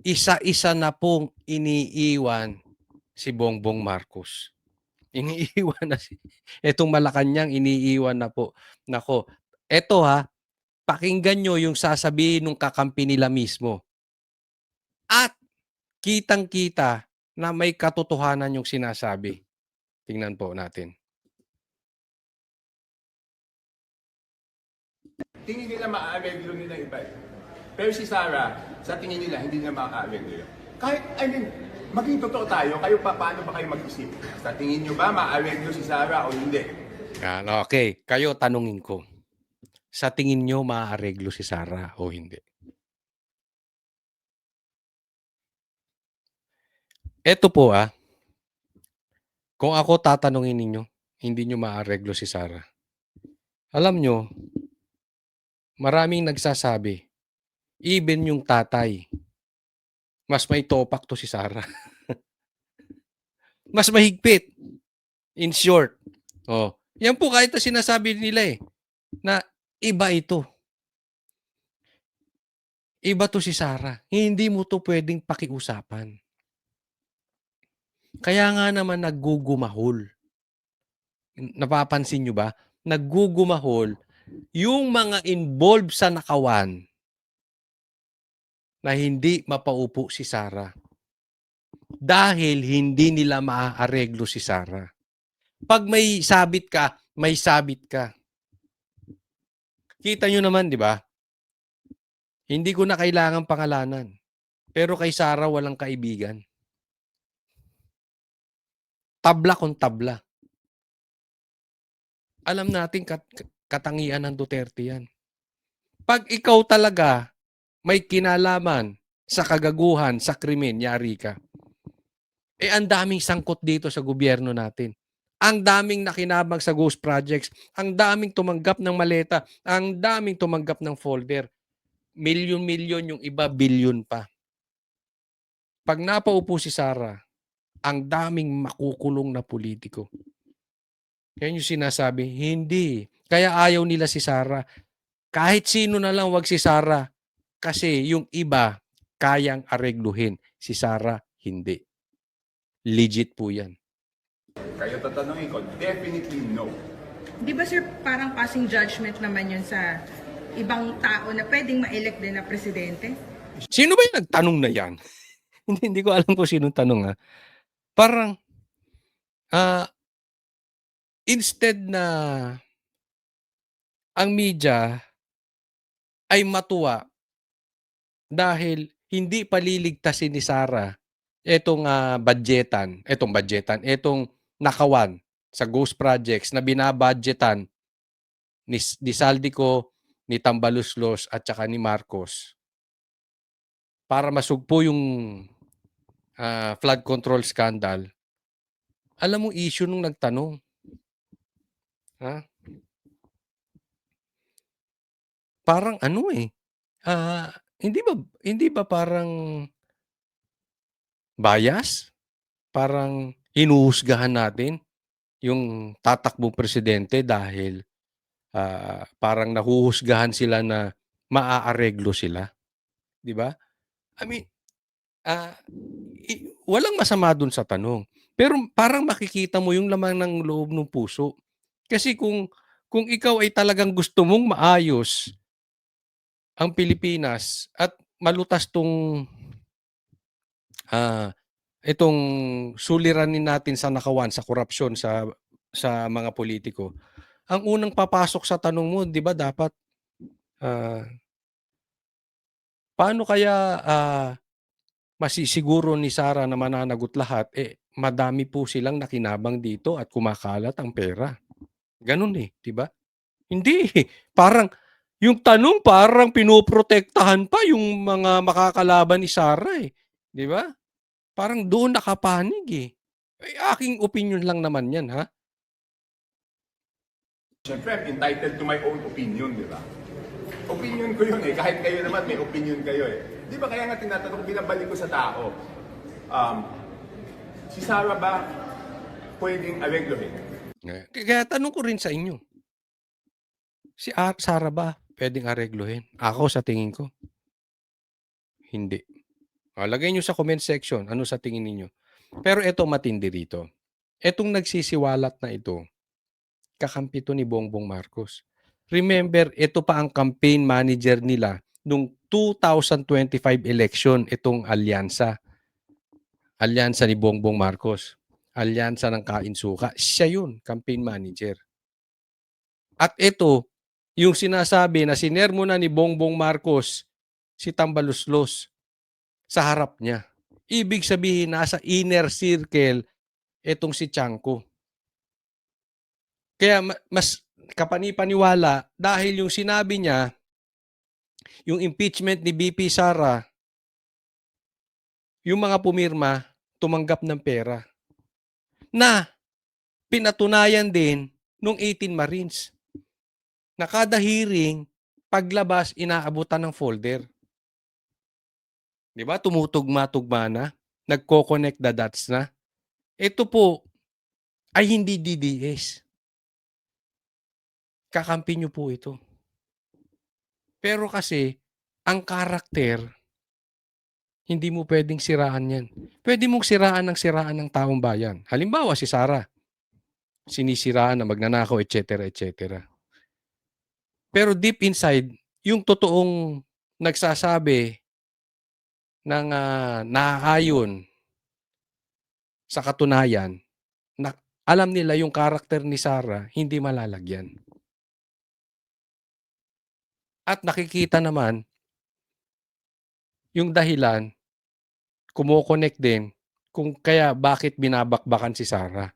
isa-isa na pong iniiwan si Bongbong Marcos. Iniiwan na etong Malacanang iniiwan na po. Nako, eto pakinggan nyo yung sasabihin ng kakampi nila mismo. At kitang-kita na may katotohanan yung sinasabi. Tingnan po natin. Tingin nila maaareglo nila iba. Pero si Sara, sa tingin nila, hindi nila maaareglo yun. Kahit, maging totoo tayo, kayo paano ba kayo mag-isip? Sa tingin nyo ba maaareglo si Sara o hindi? Okay, kayo tanungin ko. Sa tingin nyo maaareglo si Sara o hindi? Eto po kung ako tatanungin ninyo, hindi nyo maaareglo si Sara. Alam nyo, maraming nagsasabi, even yung tatay, mas may topak to si Sara. Mas mahigpit. In short. Yan po kahit na sinasabi nila na iba ito. Iba to si Sara. Hindi mo to pwedeng pakiusapan. Kaya nga naman naggugumahol. Napapansin nyo ba? Naggugumahol yung mga involved sa nakawan na hindi mapaupo si Sara. Dahil hindi nila maaareglo si Sara. Pag may sabit ka, may sabit ka. Kita nyo naman, di ba? Hindi ko na kailangan pangalanan. Pero kay Sara walang kaibigan. Tabla kung tabla. Alam natin katangian ng Duterte yan. Pag ikaw talaga may kinalaman sa kagaguhan, sa krimen, yari ka. Ang daming sangkot dito sa gobyerno natin. Ang daming nakinabang sa ghost projects. Ang daming tumanggap ng maleta. Ang daming tumanggap ng folder. Milyon-milyon, yung iba bilyon pa. Pag napaupo si Sara, ang daming makukulong na politiko. Yan yung sinasabi, hindi. Kaya ayaw nila si Sara. Kahit sino na lang wag si Sara. Kasi yung iba, kayang aregluhin. Si Sara, hindi. Legit po yan. Kayo tatanungin ko, definitely no. Di ba sir, parang passing judgment naman yun sa ibang tao na pwedeng ma-elect din na presidente? Sino ba yung nagtanong na yan? Hindi ko alam kung sinong tanong Parang, instead na ang media ay matuwa dahil hindi paliligtasin ni Sara etong nakawan sa ghost projects na binabudgetan ni Saldico, ni Tambaluslos at saka ni Marcos para masugpo yung flood control scandal. Alam mo issue nung nagtanong. Parang hindi ba parang bias? Parang hinuhusgahan natin yung tatakbong presidente dahil parang nahuhusgahan sila na maaareglo sila. Di ba? I mean, walang masama dun sa tanong. Pero parang makikita mo yung laman ng loob ng puso. Kasi kung ikaw ay talagang gusto mong maayos ang Pilipinas at malutas itong suliranin natin sa nakawan, sa korupsyon, sa mga politiko, ang unang papasok sa tanong mo, di ba dapat, paano kaya masisiguro ni Sara na mananagot lahat? Madami po silang nakinabang dito at kumakalat ang pera. Ganun di ba? Hindi. Parang, yung tanong parang pinoprotektahan pa yung mga makakalaban ni Sara Di ba? Parang doon nakapanig aking opinion lang naman yan, Siyempre, I'm entitled to my own opinion, di ba? Opinion ko yun kahit kayo naman may opinion kayo Di ba kaya nga tinatanong, binabalik ko sa tao, si Sara ba pwedeng areglohin? Kaya tanong ko rin sa inyo, si Sara ba pwedeng areglohin? Ako sa tingin ko, hindi. Lagay nyo sa comment section, ano sa tingin ninyo. Pero eto matindi rito. Etong nagsisiwalat na ito, kakampi to ni Bongbong Marcos. Remember, ito pa ang campaign manager nila nung 2025 election, itong alyansa. Alyansa ni Bongbong Marcos. Alyansa ng Kainsuka. Siya yun, campaign manager. At ito, yung sinasabi na sinermo na ni Bongbong Marcos si Tambaluslos sa harap niya. Ibig sabihin, nasa inner circle itong si Tiangco. Kaya mas kapanipaniwala dahil yung sinabi niya, yung impeachment ni BP Sara, yung mga pumirma, tumanggap ng pera. Na pinatunayan din nung 18 Marines. Na kada hearing, paglabas, inaabutan ng folder. Di ba? Tumutugma-tugma na. Nagko-connect the dots na. Ito po ay hindi DDS. Kakampi nyo po ito. Pero kasi, ang karakter, hindi mo pwedeng siraan yan. Pwede mong siraan ng taong bayan. Halimbawa, si Sara. Sinisiraan na magnanakaw, etc. etc. Pero deep inside, yung totoong nagsasabi ng naaayon sa katunayan, na alam nila yung karakter ni Sara, hindi malalagyan. At nakikita naman, yung dahilan, kumo-connect din kung kaya bakit binabakbakan si Sara.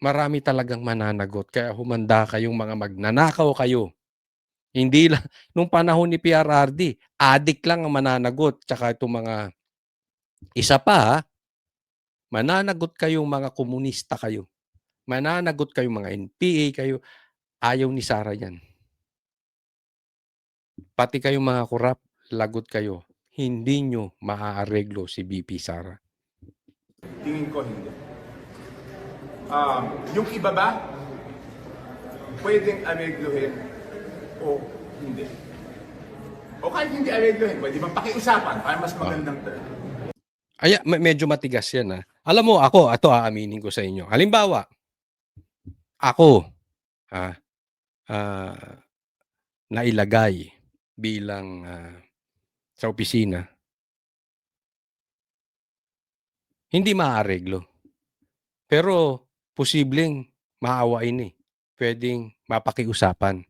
Marami talagang mananagot, kaya humanda kayong mga magnanakaw kayo. Hindi lang, nung panahon ni PRRD, adik lang ang mananagot, tsaka itong mga, isa pa, mananagot kayong mga komunista kayo. Mananagot kayong mga NPA kayo. Ayaw ni Sara yan. Pati kayong mga kurap, lagot kayo. Hindi nyo maaareglo si BP Sara. Tingin ko hindi. Yung iba ba, pwedeng areglohin o hindi? O kahit hindi areglohin, pwede bang pakiusapan para mas magandang term? Medyo matigas yan. Alam mo, ako, ito aaminin ko sa inyo. Halimbawa, ako, nailagay bilang sa opisina, hindi maaareglo. Pero posibleng maawain Pwedeng mapakiusapan.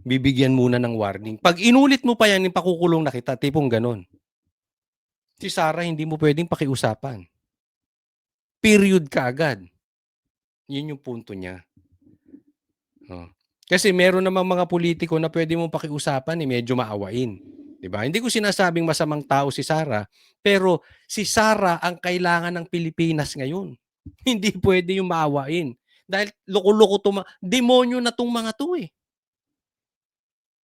Bibigyan muna ng warning. Pag inulit mo pa yan, pakukulong na kita, tipong ganon. Si Sara, hindi mo pwedeng pakiusapan. Period ka agad. Yun yung punto niya. Kasi meron namang mga politiko na pwede mong pakiusapan, medyo maawain. Diba? Hindi ko sinasabing masamang tao si Sara, pero si Sara ang kailangan ng Pilipinas ngayon. Hindi pwede yung maawain. Dahil loko-loko demonyo na tong mga to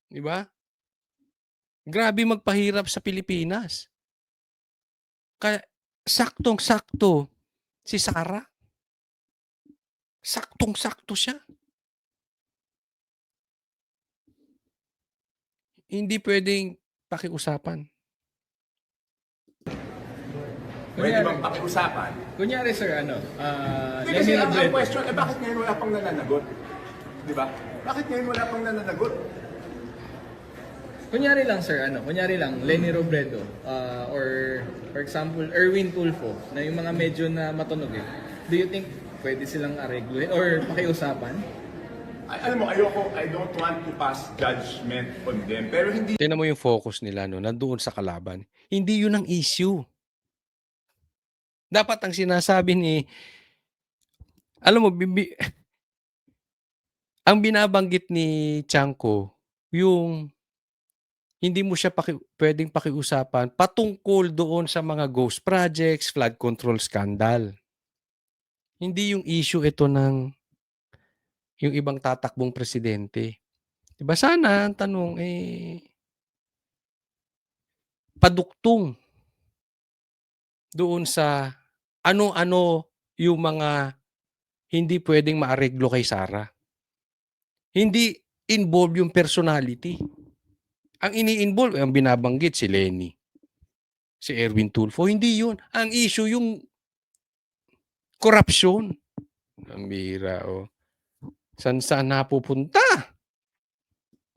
Diba? Grabe magpahirap sa Pilipinas. Kaya saktong-sakto si Sara. Saktong-sakto siya. Hindi pwedeng pakiusapan. Pwede bang pakiusapan? Kunyari sir, Kasi ang question, bakit ngayon wala pang nananagot? Di ba? Bakit ngayon wala pang nananagot? kunyari lang sir, kunyari lang, Lenny Robredo, or for example, Erwin Tulfo, na yung mga medyo na matunog Do you think pwede silang aregluhin or pakiusapan? Alam mo, I don't want to pass judgment on them. Pero hindi Tingnan mo yung focus nila, nandoon sa kalaban. Hindi yun ang issue. Dapat ang sinasabi alam mo, ang binabanggit ni Tiangco, yung hindi mo siya pwedeng pakiusapan patungkol doon sa mga ghost projects, flood control scandal. Hindi yung issue ito ng yung ibang tatakbong presidente. Diba sana ang tanong paduktong doon sa ano-ano yung mga hindi pwedeng maareglo kay Sara. Hindi involve yung personality. Ang ini-involve, ang binabanggit si Lenny. si Erwin Tulfo. Hindi yun. Ang issue yung korupsyon. Ang bihira, oh. Saan napupunta?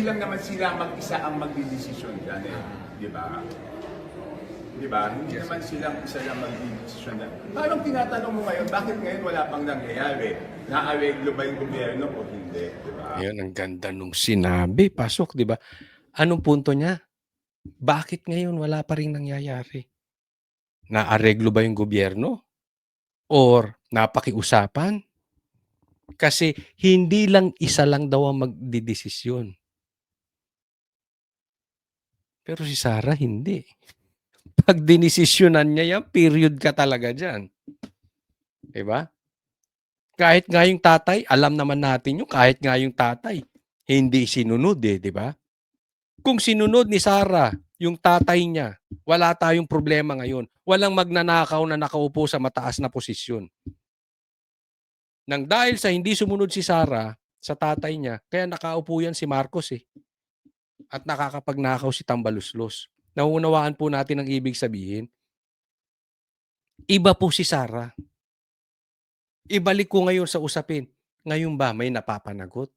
Hindi lang naman sila mag-isa ang magdidesisyon dyan eh. Di ba? Di ba? Hindi naman silang isa lang magdidesisyon dyan. Parang tinatanong mo ngayon, bakit ngayon wala pang nangyayari? Naareglo ba yung gobyerno o hindi? Di ba? Ayun, ang ganda nung sinabi. Pasok, di ba? Anong punto niya? Bakit ngayon wala pa rin nangyayari? Naareglo ba yung gobyerno? Or napakiusapan? Kasi hindi lang isa lang daw ang magdidesisyon. Pero si Sarah hindi. Pag dinesisyonan niya yan, period ka talaga dyan. Diba? Kahit nga yung tatay, alam naman natin yung kahit nga yung tatay, hindi sinunod eh, di ba? Kung sinunod ni Sarah, yung tatay niya, wala tayong problema ngayon. Walang magnanakaw na nakaupo sa mataas na posisyon. Nang dahil sa hindi sumunod si Sarah sa tatay niya, kaya nakaupo yan si Marcos eh. At nakakapagnakaw si Tambaluslos. Nauunawaan po natin ang ibig sabihin. Iba po si Sarah. Ibalik ko ngayon sa usapin. Ngayon ba may napapanagot?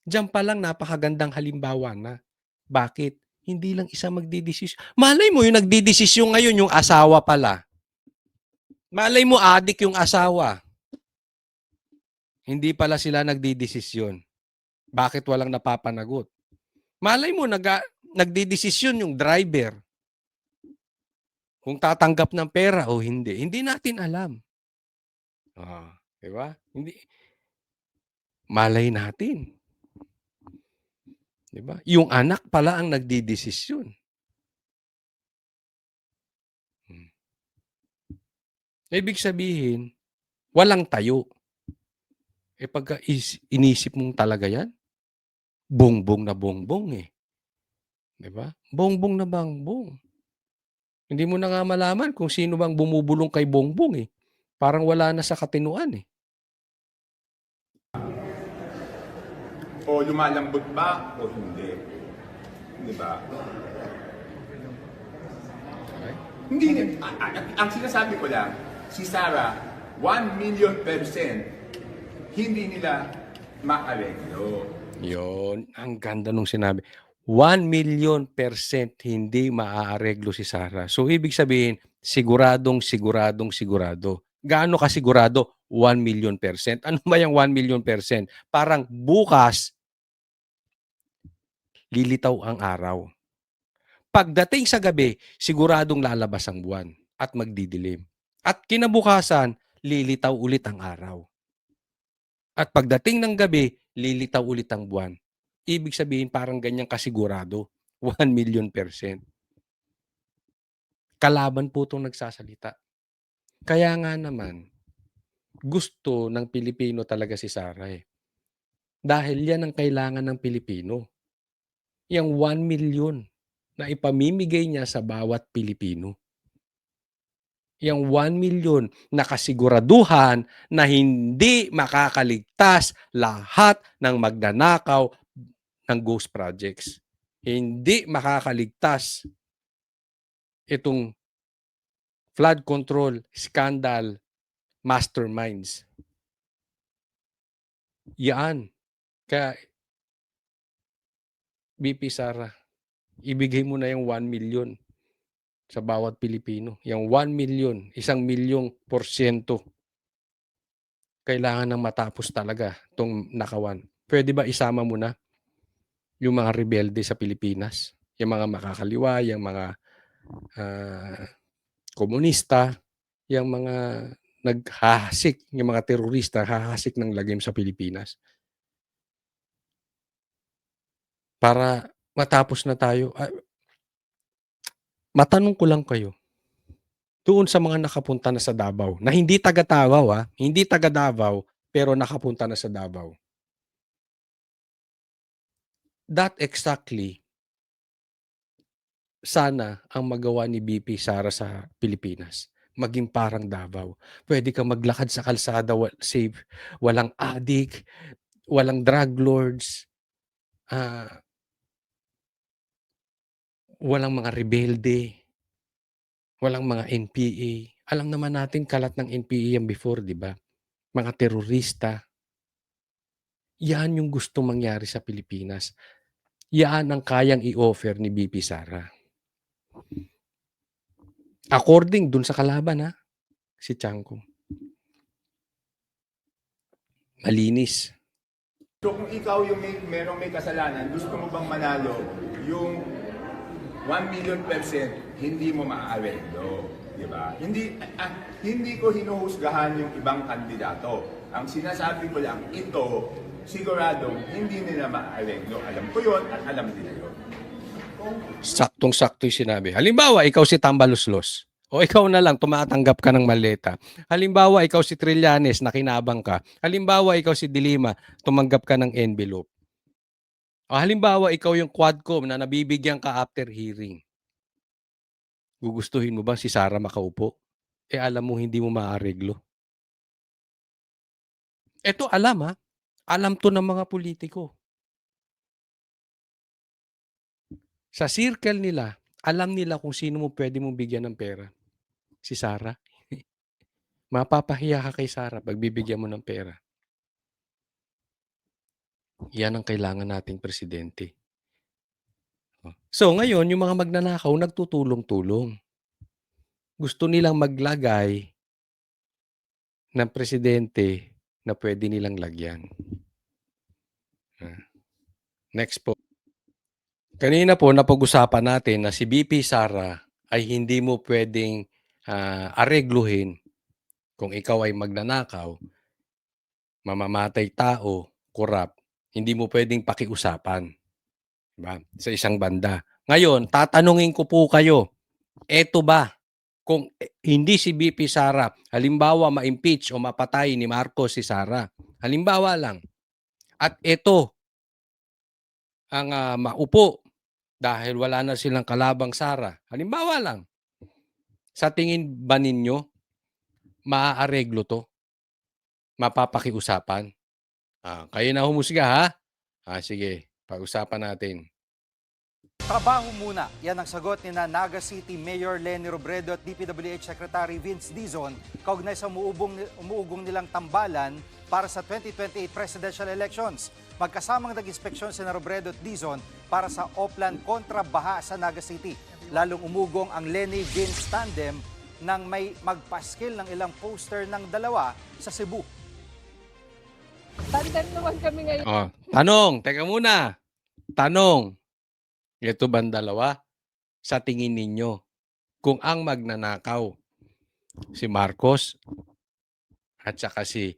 Diyan pa lang napakagandang halimbawa na. Bakit? Hindi lang isa magdidesisyon. Malay mo yung nagdidesisyon ngayon yung asawa pala. Malay mo adik yung asawa. Hindi pala sila nagdidesisyon. Bakit walang napapanagot? Malay mo nagdidesisyon yung driver. Kung tatanggap ng pera o hindi. Hindi natin alam. Di ba? Hindi. Malay natin. Di ba? Yung anak pala ang nagdidesisyon. Ibig sabihin, walang tayo. Pagka inisip mong talaga yan, bongbong na bongbong eh. Di ba? Bongbong na bongbong. Hindi mo na nga malaman kung sino bang bumubulong kay bongbong eh. Parang wala na sa katinuan eh. O lumalambot ba o hindi? Di ba? Hindi. Ang sinasabi ko lang, si Sarah, 1,000,000% hindi nila maareglo. Yon, ang ganda nung sinabi. 1,000,000% hindi maaareglo si Sarah. So, ibig sabihin, siguro. Gaano ka sigurado? 1,000,000%. Ano ba yung 1,000,000%? Parang bukas, lilitaw ang araw. Pagdating sa gabi, siguradong lalabas ang buwan at magdidilim. At kinabukasan, lilitaw ulit ang araw. At pagdating ng gabi, lilitaw ulit ang buwan. Ibig sabihin parang ganyang kasigurado. 1,000,000%. Kalaban po itong nagsasalita. Kaya nga naman, gusto ng Pilipino talaga si Sarah eh. Dahil yan ang kailangan ng Pilipino. Yang 1,000,000 na ipamimigay niya sa bawat Pilipino. Yang 1,000,000 na kasiguraduhan na hindi makakaligtas lahat ng magnanakaw ng ghost projects. Hindi makakaligtas itong flood control scandal masterminds. Yan. Kaya BP Sara, ibigay mo na yung 1,000,000 sa bawat Pilipino. Yung 1,000,000, 1,000,000%. Kailangan nang matapos talaga itong nakawan. Pwede ba isama mo na yung mga rebelde sa Pilipinas? Yung mga makakaliwa, yung mga komunista, yung mga naghahasik, yung mga terorista, hahasik ng lagim sa Pilipinas. Para matapos na tayo. Matanong ko lang kayo, doon sa mga nakapunta na sa Davao, na hindi taga Davao hindi taga Davao, pero nakapunta na sa Davao. That exactly, sana ang magawa ni BP Sara sa Pilipinas. Maging parang Davao. Pwede kang maglakad sa kalsada, safe, walang addict, walang drug lords, walang mga rebelde. Walang mga NPA. Alam naman natin kalat ng NPA yan before, di ba? Mga terorista. Yan yung gusto mangyari sa Pilipinas. Yan ang kayang i-offer ni BP Sara. According dun sa kalaban, ha? Si Chanco. Malinis. So kung ikaw yung merong may kasalanan, gusto mo bang manalo yung 1,000,000%, hindi mo maaarendo, di ba? Hindi ko hinuhusgahan yung ibang kandidato. Ang sinasabi ko lang, ito, siguradong hindi nila maaarendo. Alam ko yon at alam nila yon. Saktong-sakto yung sinabi. Halimbawa, ikaw si Tambaluslos. O ikaw na lang, tumatanggap ka ng maleta. Halimbawa, ikaw si Trillanes, nakinabang ka. Halimbawa, ikaw si Dilima, tumanggap ka ng envelope. O halimbawa, ikaw yung Quadcom na nabibigyan ka after hearing. Gugustuhin mo ba si Sara makaupo? Alam mo hindi mo maareglo. Ito alam, ha? Alam to ng mga politiko. Sa circle nila, alam nila kung sino mo pwede mong bigyan ng pera. Si Sara. Mapapahiya ka kay Sara pag bibigyan mo ng pera. Yan ang kailangan nating presidente. So ngayon, yung mga magnanakaw, nagtutulong-tulong. Gusto nilang maglagay ng presidente na pwede nilang lagyan. Next po. Kanina po, napag-usapan natin na si BP Sara ay hindi mo pwedeng aregluhin kung ikaw ay magnanakaw, mamamatay tao, korap, hindi mo pwedeng pakiusapan. Diba? Sa isang banda. Ngayon, tatanungin ko po kayo, eto ba, kung hindi si BP Sara, halimbawa ma-impeach o mapatay ni Marcos si Sara, halimbawa lang, at eto ang maupo dahil wala na silang kalabang Sara, halimbawa lang, sa tingin ba ninyo, maaareglo to? Mapapakiusapan? Kayo na humusga, ha? Sige, pag-usapan natin. Trabaho muna. Yan ang sagot ni Naga City Mayor Leni Robredo at DPWH Secretary Vince Dizon kaugnay sa umuugong nilang tambalan para sa 2028 presidential elections. Magkasamang nag-inspeksyon si Robredo at Dizon para sa Oplan kontra baha sa Naga City. Lalong umugong ang Leni-Vince tandem nang may magpaskil ng ilang poster ng dalawa sa Cebu. Tandem naman kami ngayon. Tanong, teka muna. Tanong, ito bang dalawa? Sa tingin ninyo, kung ang magnanakaw, si Marcos at saka si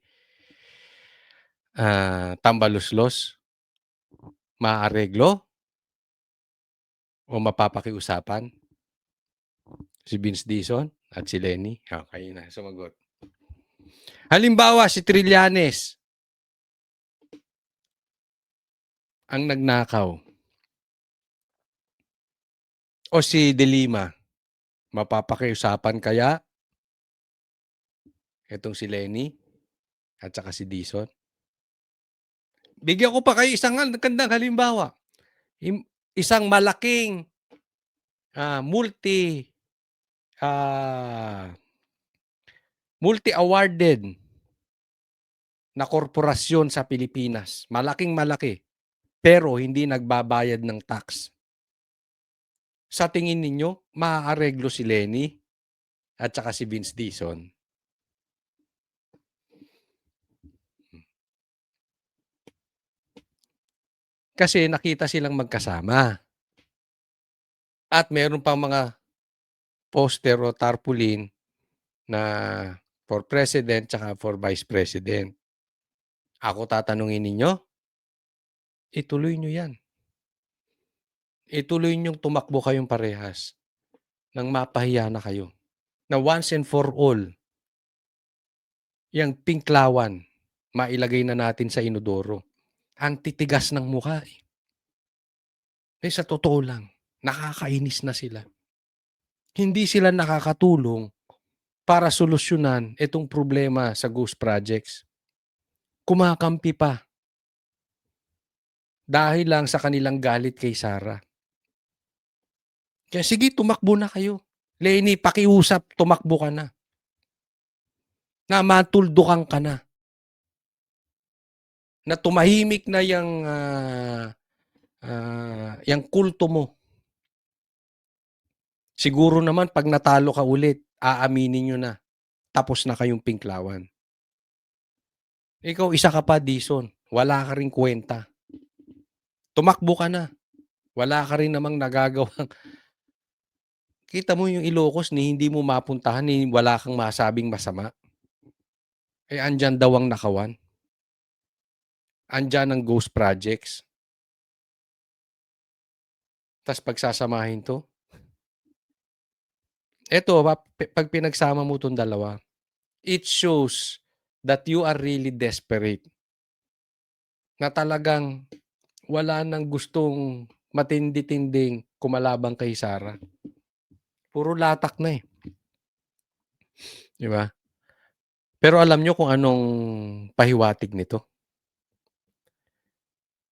Tambaluslos, maareglo o mapapakiusapan? Si Vince Dizon at si Leni? Kayo na, sumagot. Halimbawa, si Trillanes ang nagnakaw. O si Dilima, mapapakiusapan kaya itong si Leni at saka si Dizon? Bigyan ko pa kayo isang gandang halimbawa. Isang malaking multi-awarded na korporasyon sa Pilipinas. Malaking-malaki. Pero hindi nagbabayad ng tax. Sa tingin ninyo, maaareglo si Leni at saka si Vince Dizon? Kasi nakita silang magkasama. At meron pang mga poster o tarpaulin na for president tsaka for vice president. Ako tatanungin ninyo, ituloy nyo yan. Ituloy nyong tumakbo kayong parehas nang mapahiya na kayo. Na once and for all, yung pinklawan, mailagay na natin sa inodoro. Ang titigas ng mukha. Sa totoo lang, nakakainis na sila. Hindi sila nakakatulong para solusyonan itong problema sa ghost projects. Kumakampi pa. Dahil lang sa kanilang galit kay Sara. Kaya sige, tumakbo na kayo. Lenny, pakiusap, tumakbo ka na. Na matuldukan ka na. Na tumahimik na yung kulto mo. Siguro naman pag natalo ka ulit, aaminin nyo na. Tapos na kayong pinklawan. Ikaw, isa ka pa, Dison. Wala ka rin kwenta. Tumakbo ka na. Wala ka rin namang nagagawang. Kita mo yung Ilocos ni hindi mo mapuntahan ni wala kang masabing masama. Eh, andyan daw ang nakawan. Andyan ang ghost projects. Tapos pagsasamahin to. Eto, pag pinagsama mo itong dalawa, it shows that you are really desperate. Na talagang wala nang gustong matindi-tinding kumalabang kay Sara. Puro latak na eh. Di ba? Pero alam nyo kung anong pahiwatig nito?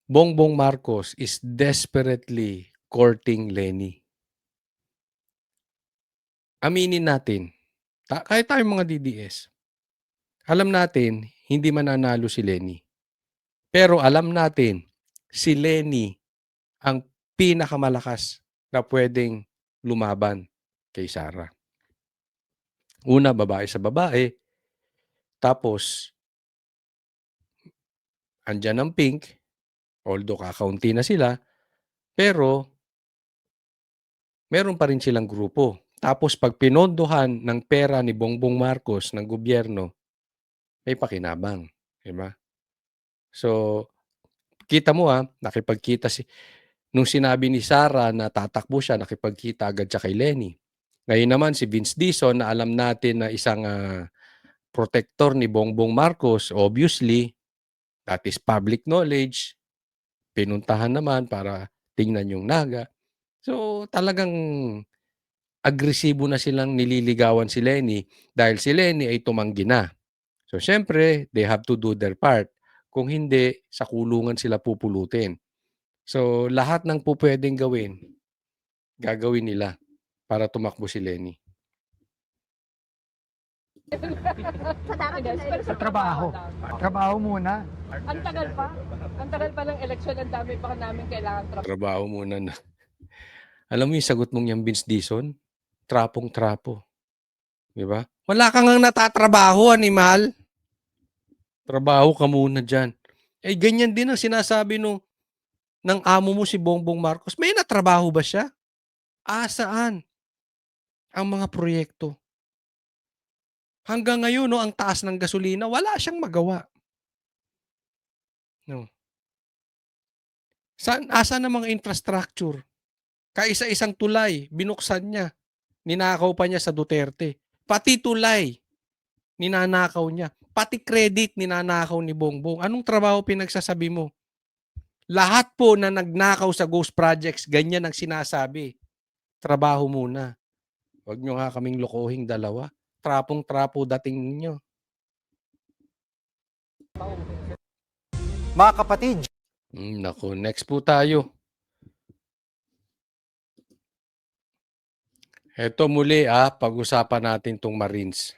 Bongbong Marcos is desperately courting Lenny. Aminin natin, kahit tayong mga DDS, alam natin, hindi mananalo si Lenny. Pero alam natin, si Lenny ang pinakamalakas na pwedeng lumaban kay Sara. Una, babae sa babae. Tapos, andyan ang pink. Although kakaunti na sila. Pero, meron pa rin silang grupo. Tapos, pag pinondohan ng pera ni Bongbong Marcos ng gobyerno, may pakinabang. Diba? So, kita mo nakipagkita nung sinabi ni Sara na tatakbo siya, nakipagkita agad siya kay Lenny. Ngayon naman si Vince Dizon na alam natin na isang protector ni Bongbong Marcos, obviously, that is public knowledge, pinuntahan naman para tingnan yung naga. So talagang agresibo na silang nililigawan si Lenny dahil si Lenny ay tumanggi na. So syempre, they have to do their part. Kung hindi, sa kulungan sila pupulutin. So lahat ng pupwedeng gawin, gagawin nila para tumakbo si Lenny. Sa trabaho. Trabaho muna. Ang tagal pa. Ang tagal pa ng eleksyon. Ang dami pa namin kailangan Trabaho muna na. Alam mo yung sagot mong yung Vince Dizon? Trapong-trapo. Di ba? Wala kang nga natatrabaho, animal. Trabaho ka muna dyan. Eh, ganyan din ang sinasabi ng amo mo si Bongbong Marcos. May natrabaho ba siya? Saan? Ang mga proyekto. Hanggang ngayon, ang taas ng gasolina, wala siyang magawa. No. Asan ang mga infrastructure? Kaisa-isang tulay, binuksan niya. Ninakaw pa niya sa Duterte. Pati tulay, ninanakaw niya. Pati credit, ninanakaw ni Bongbong. Anong trabaho pinagsasabi mo? Lahat po na nagnakaw sa ghost projects, ganyan ang sinasabi. Trabaho muna. Huwag nyo nga kaming lokohing dalawa. Trapong-trapo dating ninyo. Mga kapatid, Naku, next po tayo. Ito muli pag-usapan natin tong Marines.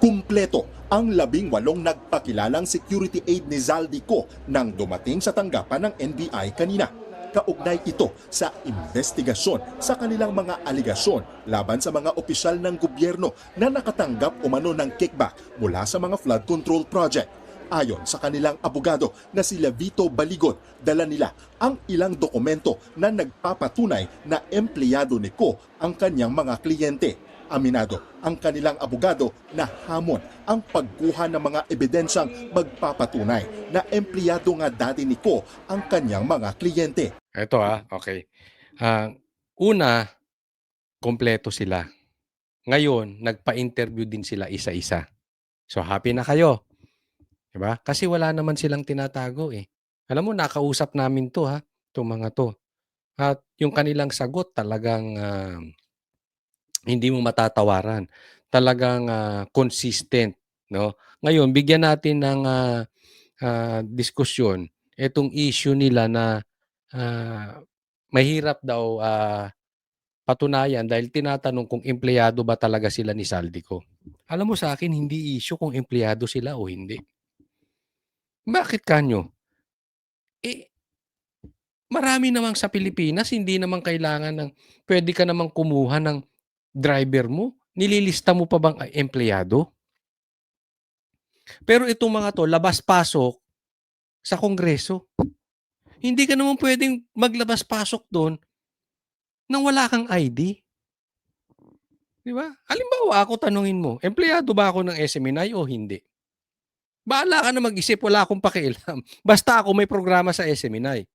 Kumpleto ang 18 nagpakilalang security aid ni Zaldico nang dumating sa tanggapan ng NBI kanina. Kaugnay ito sa investigasyon sa kanilang mga aligasyon laban sa mga opisyal ng gobyerno na nakatanggap umano ng kickback mula sa mga flood control project. Ayon sa kanilang abogado na sila Vito Baligon, dala nila ang ilang dokumento na nagpapatunay na empleyado ni Ko ang kanyang mga kliyente. Aminado ang kanilang abogado na hamon ang pagkuha ng mga ebidensyang magpapatunay na empleyado nga dati ni Ko ang kanyang mga kliyente. Ito okay. Una, kompleto sila. Ngayon, nagpa-interview din sila isa-isa. So happy na kayo. Diba? Kasi wala naman silang tinatago eh. Alam mo, nakausap namin to itong mga to. At yung kanilang sagot talagang hindi mo matatawaran. Talagang consistent, no? Ngayon, bigyan natin ng diskusyon itong issue nila na mahirap daw patunayan dahil tinatanong kung empleyado ba talaga sila ni Saldico. Alam mo sa akin, hindi issue kung empleyado sila o hindi. Bakit kanyo? Eh, marami namang sa Pilipinas, hindi naman kailangan ng, pwede ka namang kumuha ng driver mo. Nililista mo pa bang empleyado? Pero itong mga to, labas-pasok sa Kongreso. Hindi ka naman pwedeng maglabas-pasok doon nang wala kang ID. Di ba? Halimbawa, ako tanungin mo, empleyado ba ako ng SMNI o hindi? Bahala ka na mag-isip, wala akong pakialam. Basta ako may programa sa SMNI.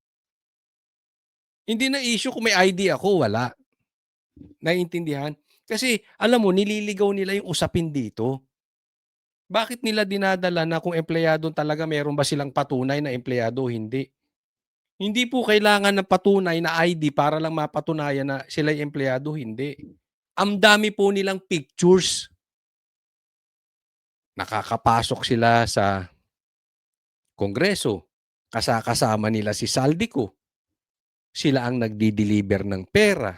Hindi na issue kung may ID ako, wala. Naiintindihan? Kasi, alam mo, nililigaw nila yung usapin dito. Bakit nila dinadala na kung empleyado talaga meron ba silang patunay na empleyado o hindi? Hindi po kailangan ng patunay na ID para lang mapatunayan na sila'y empleyado, hindi. Ang dami po nilang pictures. Nakakapasok sila sa Kongreso. Kasama nila si Saldico. Sila ang nagdi-deliver ng pera.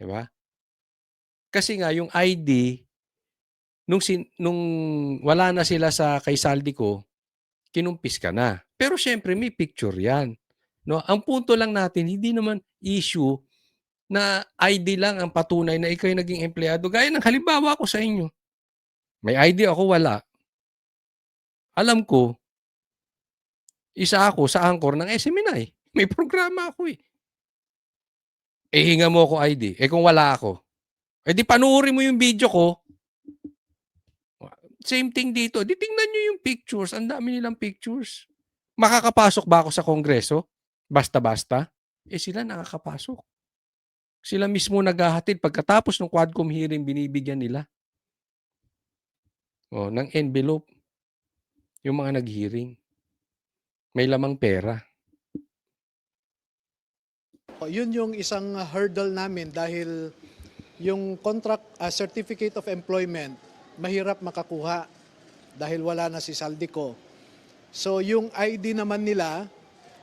Diba? Kasi nga yung ID, nung wala na sila sa kay Saldico, kinumpis ka na. Pero syempre may picture yan. No? Ang punto lang natin, hindi naman issue na ID lang ang patunay na ikaw ay naging empleyado. Gaya ng halimbawa ko sa inyo. May ID ako, wala. Alam ko, isa ako sa anchor ng SMNI. May programa ako eh. Hinga mo ako ID. Kung wala ako, di panuuri mo yung video ko. Same thing dito. Di tingnan nyo yung pictures. Ang dami nilang pictures. Makakapasok ba ako sa Kongreso? Basta-basta? Sila nakakapasok. Sila mismo naghahatid. Pagkatapos ng Quadcom hearing, binibigyan nila. Ng envelope. Yung mga nag-hearing. May lamang pera. Yun yung isang hurdle namin dahil yung certificate of employment, mahirap makakuha dahil wala na si Saldico. So yung ID naman nila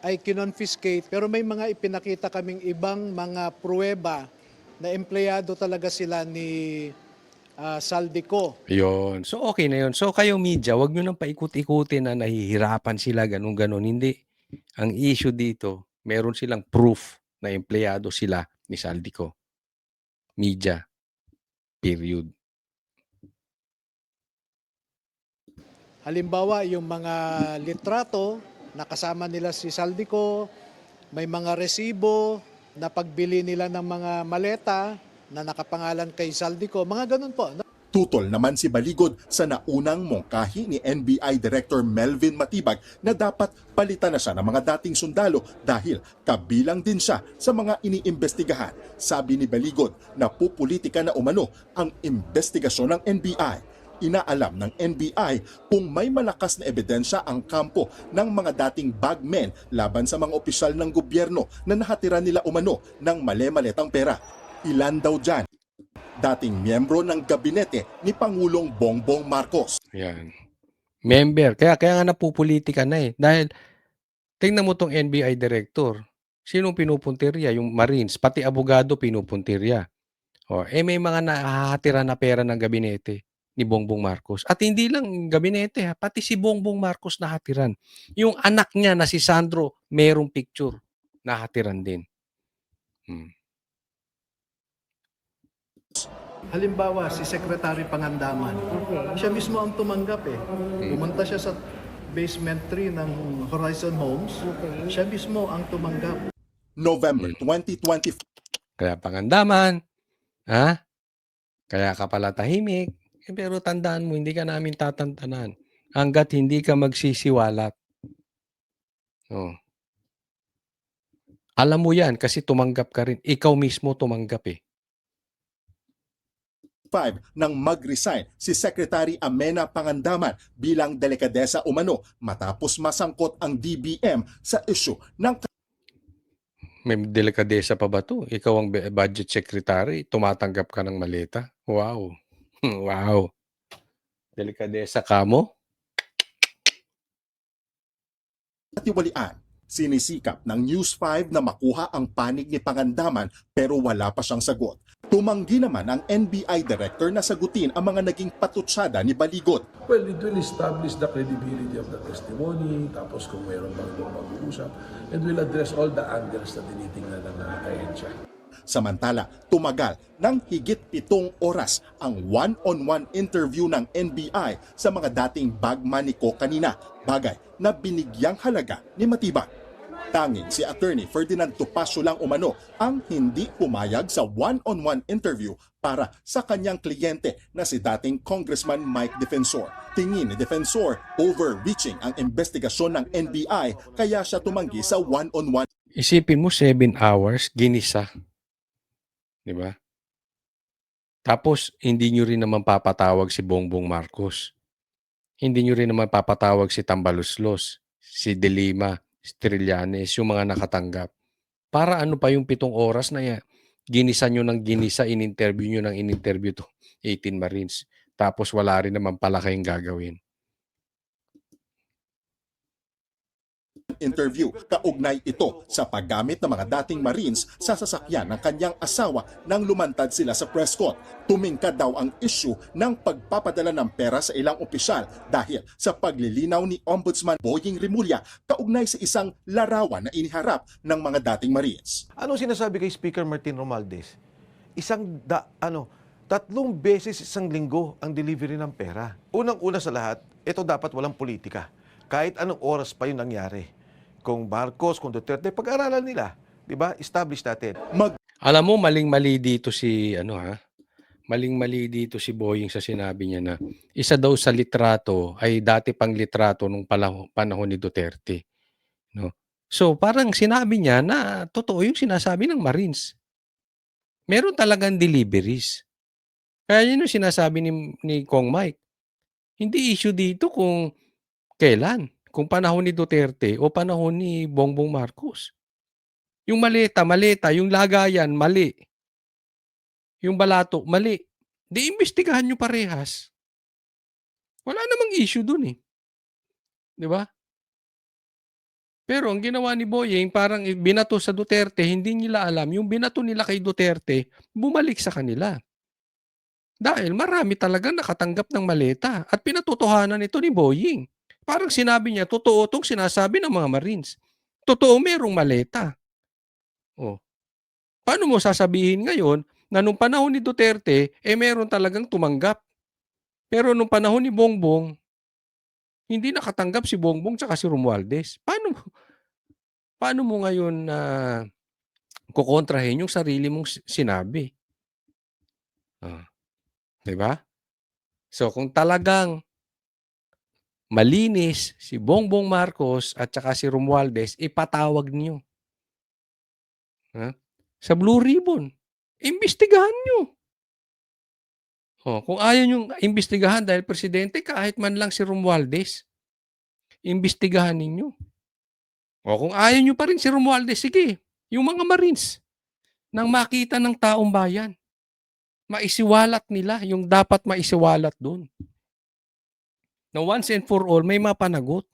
ay kinonfiscate pero may mga ipinakita kaming ibang mga pruweba na empleyado talaga sila ni Saldico. Yun. So okay na yun. So kayo media, wag nyo nang paikot-ikutin na nahihirapan sila, ganun-ganon. Hindi. Ang issue dito, meron silang proof na empleyado sila ni Saldico. Media. Period. Halimbawa, yung mga litrato na kasama nila si Saldico, may mga resibo na pagbili nila ng mga maleta na nakapangalan kay Saldico, mga ganun po. Tutol naman si Baligod sa naunang mungkahi ni NBI Director Melvin Matibag na dapat palitan na siya ng mga dating sundalo dahil kabilang din siya sa mga iniimbestigahan. Sabi ni Baligod na pupulitika na umano ang investigasyon ng NBI. Inaalam ng NBI kung may malakas na ebidensya ang kampo ng mga dating bagmen laban sa mga opisyal ng gobyerno na nahatira nila umano ng male-maletang pera. Ilan daw dyan? Dating miyembro ng gabinete ni Pangulong Bongbong Marcos. Yan. Member. Kaya nga napupulitika na eh. Dahil, tingnan mo tong NBI director. Sinong pinupuntirya? Yung Marines. Pati abogado pinupuntirya. May mga nahahatira na pera ng gabinete ni Bongbong Marcos. At hindi lang gabinete, pati si Bongbong Marcos nahatiran. Yung anak niya na si Sandro, merong picture. Nahatiran din. Halimbawa, si Secretary Pangandaman, siya mismo ang tumanggap eh. Pumunta siya sa basement 3 ng Horizon Homes, siya mismo ang tumanggap. November 2024. Kaya Pangandaman, kaya ka pala tahimik. Pero tandaan mo, hindi ka namin tatantanan hanggat hindi ka magsisiwalat. Alam mo yan kasi tumanggap ka rin. Ikaw mismo tumanggap eh. Nang mag-resign si Secretary Amena Pangandaman bilang delikadesa umano matapos masangkot ang DBM sa issue ng May delikadesa pa ba to? Ikaw ang budget secretary, tumatanggap ka ng maleta? Wow. Wow. Delikadesa ka mo? katiwalian. Sinisikap ng News 5 na makuha ang panig ni Pangandaman pero wala pa siyang sagot. Tumanggi naman ang NBI director na sagutin ang mga naging patutsada ni Baligot. Well, it will establish the credibility of the testimony, tapos kung mayroon bang ibang mag-uusap, and will address all the angles na tinitingnan ng ahensya. Samantala, tumagal ng higit 7 oras ang one-on-one interview ng NBI sa mga dating bagman ni Ko kanina, bagay na binigyang halaga ni Matibag. Tanging si Attorney Ferdinand Topacio lang umano ang hindi pumayag sa one-on-one interview para sa kanyang kliyente na si dating Congressman Mike Defensor. Tingin ni Defensor, overreaching ang investigasyon ng NBI kaya siya tumanggi sa one-on-one. Isipin mo 7 hours, ginisa. Di ba? Tapos, hindi nyo rin naman papatawag si Bongbong Marcos. Hindi nyo rin naman papatawag si Tambaluslos, si De Lima, si Trillanes, yung mga nakatanggap. Para ano pa yung 7 oras na yan? Ginisa nyo ng ginisa, in-interview nyo ng in-interview to 18 Marines. Tapos wala rin naman pala kayong gagawin. Interview, kaugnay ito sa paggamit ng mga dating Marines sa sasakyan ng kanyang asawa nang lumantad sila sa press con. Tumingkad daw ang issue ng pagpapadala ng pera sa ilang opisyal dahil sa paglilinaw ni Ombudsman Boying Rimulya kaugnay sa isang larawan na iniharap ng mga dating Marines. Anong sinasabi kay Speaker Martin Romualdez? 3 beses isang linggo ang delivery ng pera. Unang-una sa lahat, ito dapat walang politika. Kahit anong oras pa yun nangyari. Kung Marcos, kung Duterte, pag-aralan nila. Diba? Establish natin. Alam mo, maling-mali dito si, maling-mali dito si Boying sa sinabi niya na isa daw sa litrato ay dati pang litrato nung panahon ni Duterte. No? So, parang sinabi niya na totoo yung sinasabi ng Marines. Meron talagang deliveries. Kaya yun yung sinasabi ni Kong Mike. Hindi issue dito kung kailan. Kung panahon ni Duterte o panahon ni Bongbong Marcos. Yung maleta, yung lagayan, mali. Yung balato, mali. Di imbestigahan nyo parehas. Wala namang issue dun eh. Di ba? Pero ang ginawa ni Boying, parang binato sa Duterte, hindi nila alam, yung binato nila kay Duterte, bumalik sa kanila. Dahil marami talaga nakatanggap ng maleta at pinatotohanan ito ni Boying. Parang sinabi niya, totoo itong sinasabi ng mga Marines. Totoo merong maleta. Oh. Paano mo sasabihin ngayon na nung panahon ni Duterte, meron talagang tumanggap. Pero nung panahon ni Bongbong, hindi nakatanggap si Bongbong tsaka si Romualdez. Paano mo ngayon kukontrahin yung sarili mong sinabi? Diba? So kung talagang malinis si Bongbong Marcos at saka si Romualdez, ipatawag niyo. Sa Blue Ribbon. Imbestigahan niyo. Kung ayaw niyong imbestigahan dahil presidente, kahit man lang si Romualdez, imbestigahan ninyo. Kung ayaw niyo pa rin si Romualdez, sige, yung mga Marines, nang makita ng taong bayan, maisiwalat nila yung dapat maisiwalat doon. Na once and for all, may mapanagot.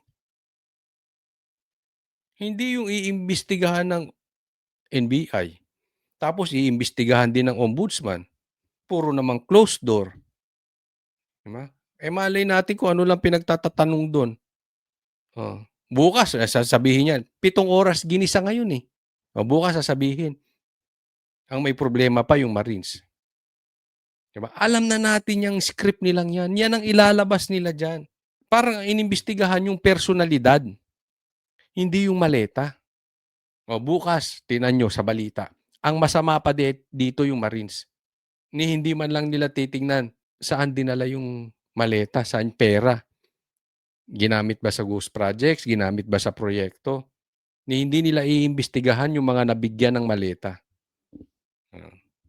Hindi yung iimbestigahan ng NBI. Tapos iimbestigahan din ng Ombudsman. Puro namang closed door. Diba? Malay natin kung ano lang pinagtatatanong doon. Bukas, sasabihin niya, 7 oras ginisa ngayon eh. Bukas sasabihin, ang may problema pa yung Marines. Diba? Alam na natin yung script nilang yan. Yan ang ilalabas nila dyan. Parang inimbestigahan yung personalidad. Hindi yung maleta. Bukas, tinan nyo sa balita. Ang masama pa dito yung Marines. Hindi man lang nila titingnan saan dinala yung maleta, saan pera. Ginamit ba sa ghost projects? Ginamit ba sa proyekto? Hindi nila iimbestigahan yung mga nabigyan ng maleta.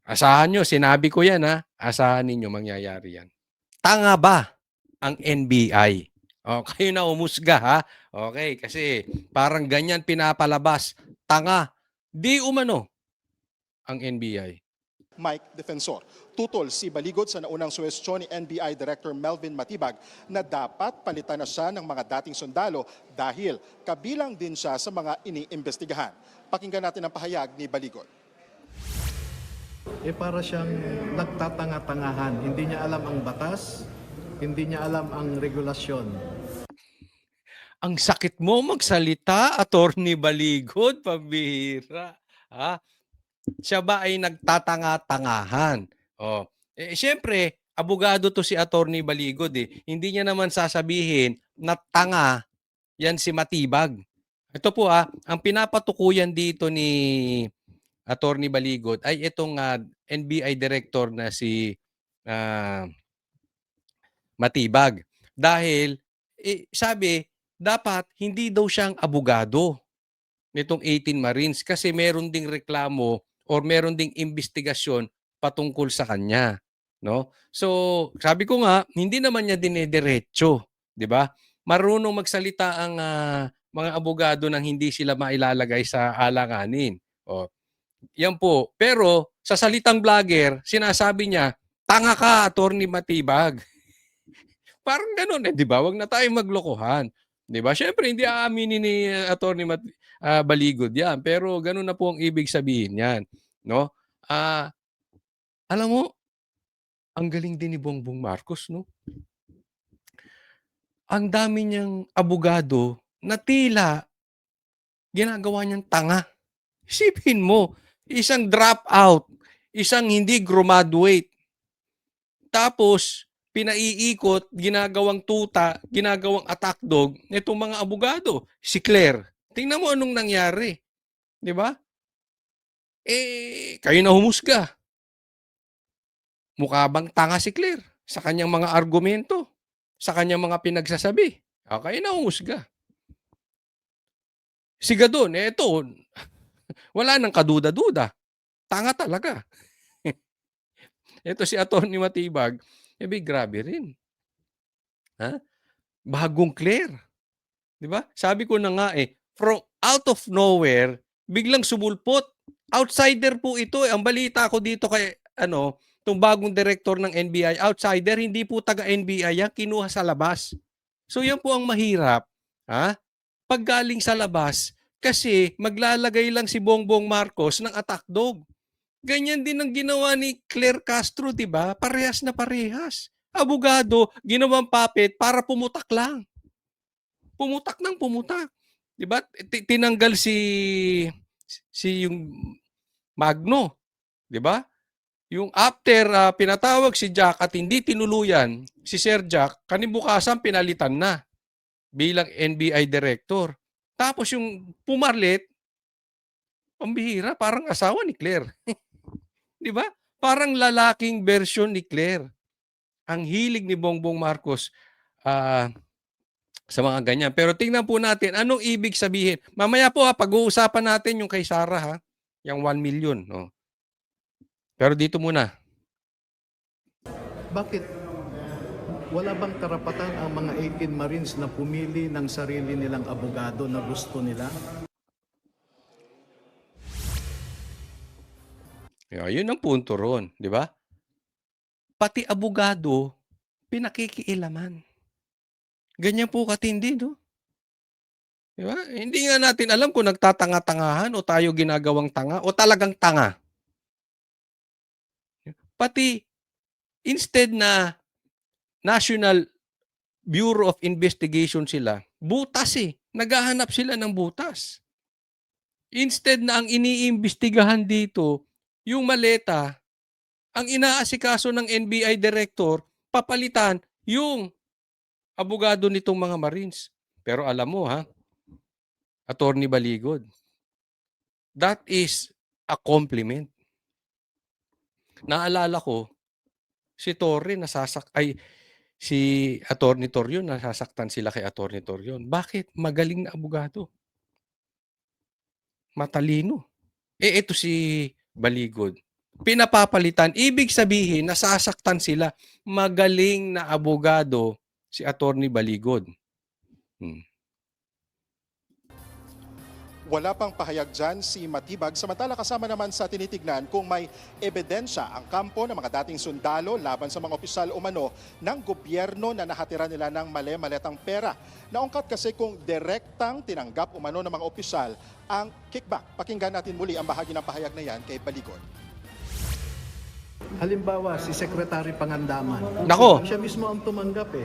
Asahan nyo, sinabi ko yan ha. Asahan ninyo, mangyayari yan. Tanga ba ang NBI? Kayo na umusga ha. Okay, kasi parang ganyan pinapalabas. Tanga. Di umano ang NBI. Mike Defensor. Tutol si Baligod sa naunang suwestyon ni NBI Director Melvin Matibag na dapat palitan na siya ng mga dating sundalo dahil kabilang din siya sa mga iniimbestigahan. Pakinggan natin ang pahayag ni Baligod. Para siyang nagtatanga-tangahan. Hindi niya alam ang batas, hindi niya alam ang regulasyon. Ang sakit mo magsalita, Attorney Baligod, pambihira. Ha? Siya ba ay nagtatanga-tangahan? Oh. Siyempre, abogado to si Attorney Baligod eh. Hindi niya naman sasabihin na tanga yan si Matibag. Ito po ang pinapatukuyan dito ni Attorney Baligod ay itong NBI director na si Matibag. Dahil sabi, dapat hindi daw siyang abogado nitong 18 Marines kasi meron ding reklamo or meron ding investigasyon patungkol sa kanya, no? So, sabi ko nga, hindi naman niya dinediretso, 'di ba? Marunong magsalita ang mga abogado nang hindi sila mailalagay sa alanganin. O, yan po. Pero sa salitang vlogger, sinasabi niya, tanga ka, Attorney Matibag. Parang gano'n 'di ba? Wag na tayong maglokohan. 'Di ba? Syempre hindi aaminin ni Attorney Baligod 'yan, pero gano'n na po ang ibig sabihin niyan, no? Alam mo, ang galing din ni Bongbong Marcos, no? Ang dami niyang abogado na tila ginagawa niyang tanga. Isipin mo, isang dropout, isang hindi graduate. Tapos pinaiikot, ginagawang tuta, ginagawang attack dog nitong mga abogado. Si Claire, tingnan mo anong nangyari. 'Di ba? Kayo na humusga. Mukha bang tanga si Claire sa kanyang mga argumento, sa kanyang mga pinagsasabi? Kayo na humusga. Si Gadon, ito, wala nang kaduda-duda. Tanga talaga. Ito si Attorney Matibag, grabe rin. Ha? Bagong Claire. 'Di ba? Sabi ko na nga from out of nowhere, biglang sumulpot. Outsider po ito. Ang balita ko dito kay itong bagong director ng NBI, outsider, hindi po taga-NBI yan, kinuha sa labas. So yan po ang mahirap, pag galing sa labas, kasi maglalagay lang si Bongbong Marcos ng attack dog. Ganyan din ang ginawa ni Claire Castro, di ba? Parehas na parehas. Abogado, ginawang puppet para pumutak lang. Pumutak ng pumutak. Di ba? Tinanggal si yung Magno, di ba? Yung after pinatawag si Jack at hindi tinuluyan si Sir Jack, kanibukasan pinalitan na bilang NBI director. Tapos yung pumarlit, pambihira, parang asawa ni Claire. Di ba? Parang lalaking version ni Claire. Ang hilig ni Bongbong Marcos sa mga ganyan. Pero tingnan po natin, anong ibig sabihin? Mamaya po pag-uusapan natin yung kay Sarah, yung 1 million. No? Pero dito muna. Bakit wala bang karapatan ang mga 18 Marines na pumili ng sarili nilang abogado na gusto nila? Yun ang punto ron, di ba? Pati abogado, pinakikialaman. Ganyan po katindi, no? Di ba? Hindi nga natin alam kung nagtatanga-tangahan o tayo ginagawang tanga o talagang tanga. Pati, instead na National Bureau of Investigation sila, butas naghahanap sila ng butas. Instead na ang iniimbestigahan dito, yung maleta, ang inaasikaso ng NBI director, papalitan yung abogado nitong mga Marines. Pero alam mo Attorney Baligod, that is a compliment. Naalala ko, si Torre si Attorney Torion, nasasaktan sila kay Attorney Torion. Bakit? Magaling na abogado. Matalino. Ito si Baligod. Pinapapalitan. Ibig sabihin, nasasaktan sila. Magaling na abogado si Attorney Baligod. Wala pang pahayag dyan si Matibag, samantala kasama naman sa tinitignan kung may ebidensya ang kampo ng mga dating sundalo laban sa mga opisyal umano ng gobyerno na nahatira nila ng mali-maletang pera. Naungkat kasi kung direktang tinanggap umano ng mga opisyal ang kickback. Pakinggan natin muli ang bahagi ng pahayag na yan kay Baligon. Halimbawa, si Secretary Pangandaman. Nako. Siya mismo ang tumanggap eh.